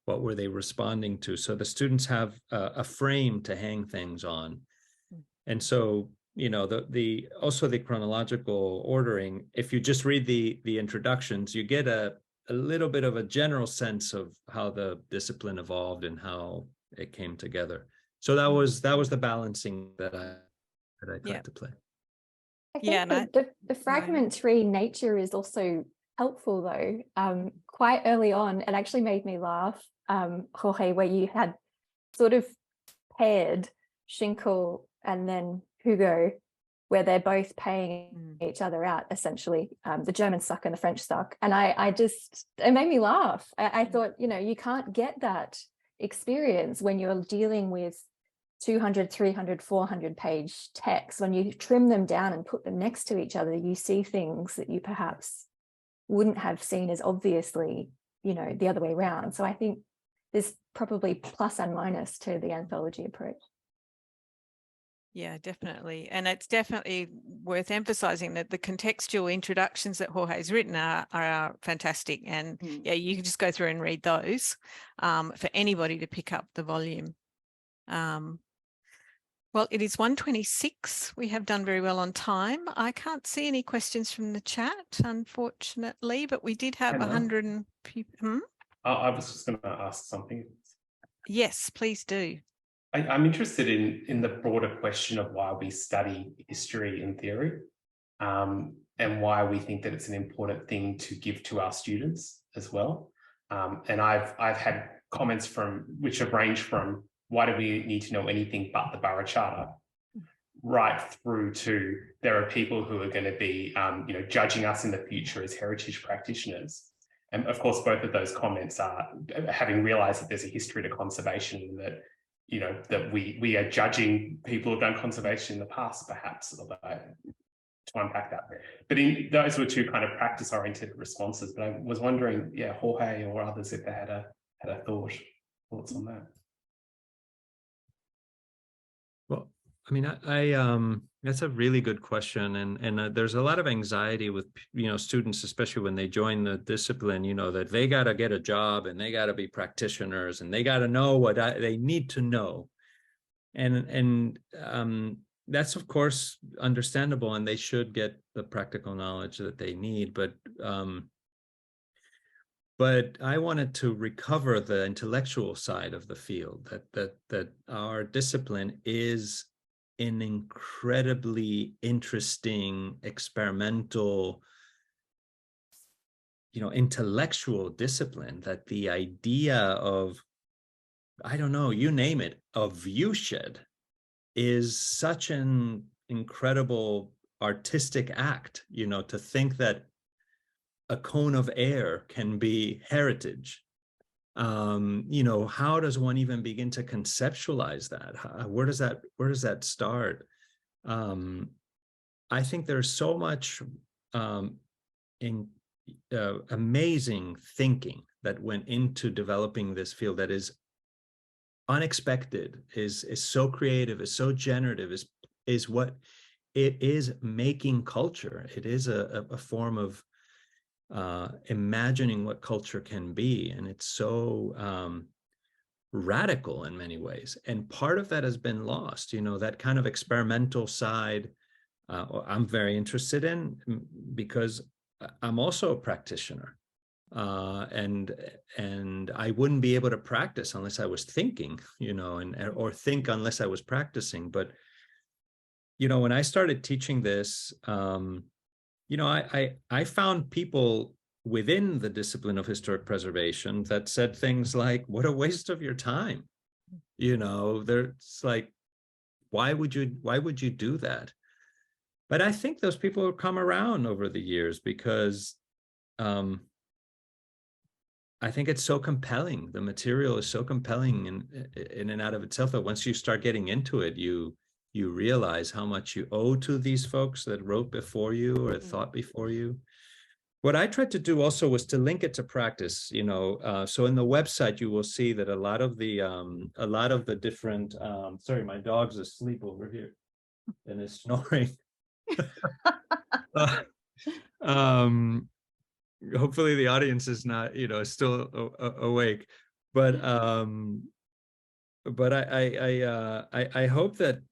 what were they responding to? So the students have a frame to hang things on. And so, also the chronological ordering, if you just read the introductions, you get a little bit of a general sense of how the discipline evolved and how it came together. So that was the balancing that I tried to play. I think the fragmentary nature is also helpful though. Quite early on, it actually made me laugh, Jorge, where you had sort of paired Schinkel and then Hugo, where they're both paying each other out, essentially, the German suck and the French suck. And it made me laugh. I thought, you can't get that experience when you're dealing with 200, 300, 400 page text. When you trim them down and put them next to each other, you see things that you perhaps wouldn't have seen as obviously, the other way around. So I think there's probably plus and minus to the anthology approach. Yeah, definitely. And it's definitely worth emphasizing that the contextual introductions that Jorge's written are fantastic. And yeah, you can just go through and read those for anybody to pick up the volume. Well, it is 1:26. We have done very well on time. I can't see any questions from the chat, unfortunately, but we did have 100 and people. I was just going to ask something. Yes, please do. I'm interested in the broader question of why we study history and theory, and why we think that it's an important thing to give to our students as well. And I've had comments which have ranged from why do we need to know anything but the Borough Charter, right through to there are people who are going to be judging us in the future as heritage practitioners. And of course, both of those comments are having realized that there's a history to conservation, and that that we are judging people who've done conservation in the past, perhaps, to unpack that. But those were two kind of practice-oriented responses. But I was wondering, Jorge or others, if they had a thoughts on that. Well, I mean, that's a really good question, and there's a lot of anxiety with students, especially when they join the discipline. That they got to get a job and they got to be practitioners and they got to know what they need to know, and that's of course understandable, and they should get the practical knowledge that they need. But I wanted to recover the intellectual side of the field, that our discipline is an incredibly interesting, experimental, intellectual discipline, that the idea of I don't know, you name it, a viewshed is such an incredible artistic act, you know, to think that a cone of air can be heritage. You know, how does one even begin to conceptualize that? Where does that start? I think there's so much amazing thinking that went into developing this field that is unexpected, is so creative, is so generative, is what it is, making culture. It is a form of imagining what culture can be, and it's so radical in many ways. And part of that has been lost, you know, that kind of experimental side. I'm very interested in, because I'm also a practitioner, and I wouldn't be able to practice unless I was thinking, you know, or think unless I was practicing. But you know, when I started teaching this, you know, I found people within the discipline of historic preservation that said things like, "What a waste of your time," you know. It's like, why would you do that? But I think those people have come around over the years, because I think it's so compelling. The material is so compelling in and out of itself, that once you start getting into it, you realize how much you owe to these folks that wrote before you or thought before you. What I tried to do also was to link it to practice, you know. So in the website, you will see that a lot of the different, sorry, my dog's asleep over here and is snoring. Hopefully the audience is not, you know, still awake, but I hope that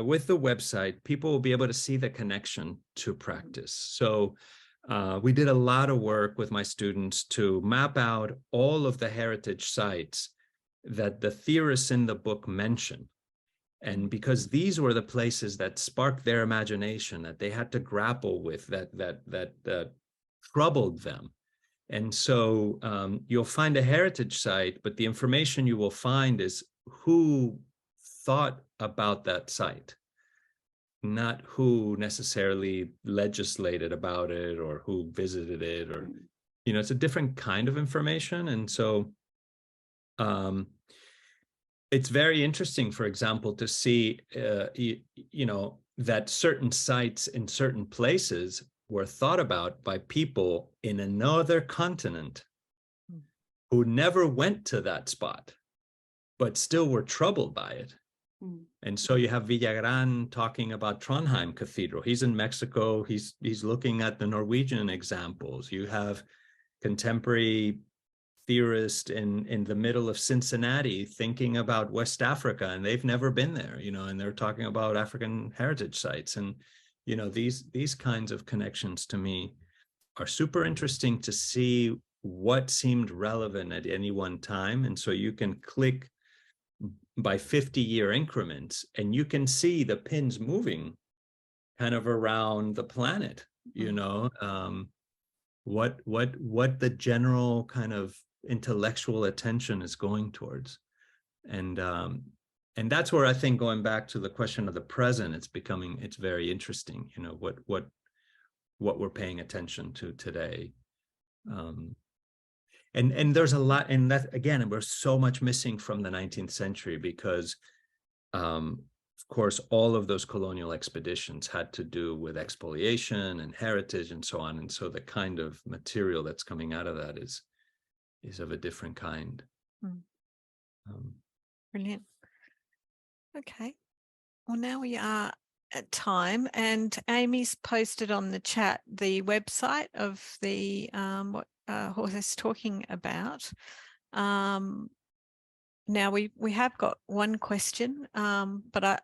with the website, people will be able to see the connection to practice. So we did a lot of work with my students to map out all of the heritage sites that the theorists in the book mention. And because these were the places that sparked their imagination, that they had to grapple with, that troubled them. And so you'll find a heritage site, but the information you will find is who thought about that site, not who necessarily legislated about it or who visited it, or, you know, it's a different kind of information. And so it's very interesting, for example, to see, you know, that certain sites in certain places were thought about by people in another continent who never went to that spot, but still were troubled by it. And so you have Villagran talking about Trondheim Cathedral. He's in Mexico. He's looking at the Norwegian examples. You have contemporary theorist in the middle of Cincinnati thinking about West Africa, and they've never been there, you know, and they're talking about African heritage sites. And, you know, these kinds of connections to me are super interesting to see what seemed relevant at any one time. And so you can click by 50-year increments, and you can see the pins moving kind of around the planet, you know, what the general kind of intellectual attention is going towards. And that's where I think, going back to the question of the present, it's very interesting, you know, what we're paying attention to today. And there's a lot, and that, again, we're so much missing from the 19th century, because of course, all of those colonial expeditions had to do with expoliation and heritage and so on. And so the kind of material that's coming out of that is of a different kind. Brilliant. Okay. Well, now we are at time, and Amy's posted on the chat the website of the what Jorge is talking about. Now we have got one question, but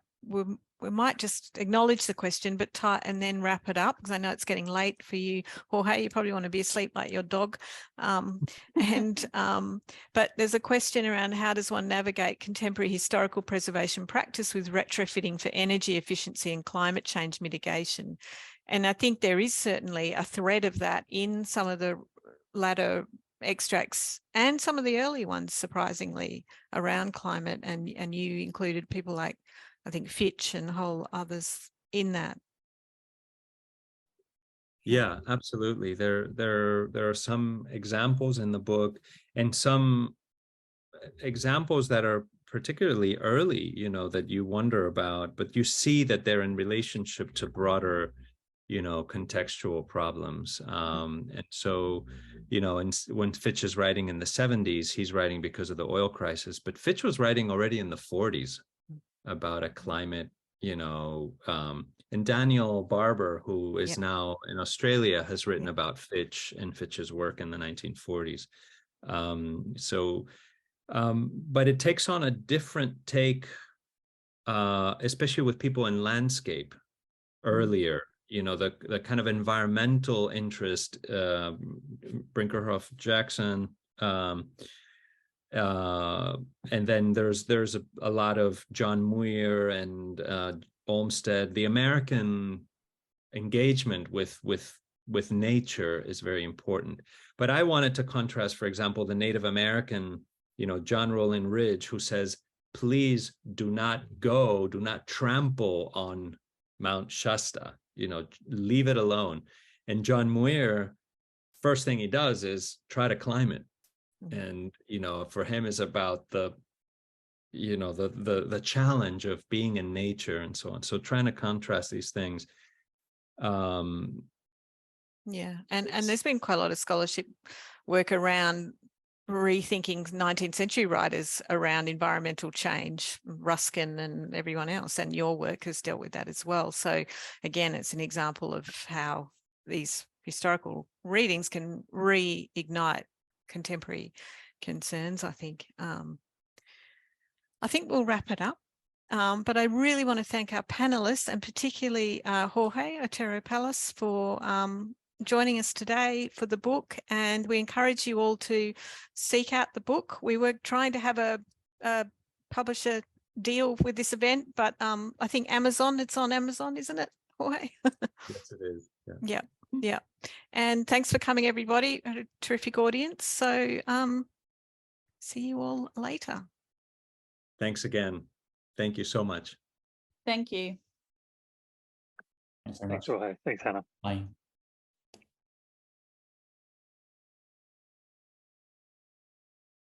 we might just acknowledge the question, but and then wrap it up, because I know it's getting late for you, Jorge. You probably want to be asleep like your dog. But there's a question around, how does one navigate contemporary historical preservation practice with retrofitting for energy efficiency and climate change mitigation? And I think there is certainly a thread of that in some of the latter extracts, and some of the early ones, surprisingly, around climate, and you included people like, I think, Fitch and whole others in that. Yeah, absolutely. There are some examples in the book, and some examples that are particularly early, you know, that you wonder about, but you see that they're in relationship to broader, you know, contextual problems. And so, you know, and when Fitch is writing in the 70s, he's writing because of the oil crisis, but Fitch was writing already in the 40s about a climate, you know, and Daniel Barber, who is now in Australia, has written about Fitch and Fitch's work in the 1940s. But it takes on a different take, especially with people in landscape earlier, you know, the kind of environmental interest, Brinkerhoff Jackson, and then there's a lot of John Muir and Olmsted. The American engagement with nature is very important. But I wanted to contrast, for example, the Native American, you know, John Rowland Ridge, who says, please do not trample on Mount Shasta, you know, leave it alone. And John Muir, first thing he does is try to climb it. And, you know, for him is about the, you know, the challenge of being in nature and so on. So trying to contrast these things. Yeah, and there's been quite a lot of scholarship work around rethinking 19th century writers around environmental change, Ruskin and everyone else, and your work has dealt with that as well. So again, it's an example of how these historical readings can reignite contemporary concerns, I think. I think we'll wrap it up. But I really want to thank our panelists, and particularly Jorge Otero-Pailos for joining us today for the book. And we encourage you all to seek out the book. We were trying to have a publisher deal with this event, but I think Amazon, it's on Amazon, isn't it, Jorge? Yes, it is. Yeah. And thanks for coming, everybody. A terrific audience. So see you all later. Thanks again. Thank you so much. Thank you. Thanks very much. Thanks, Jorge. Thanks, Hannah. Bye.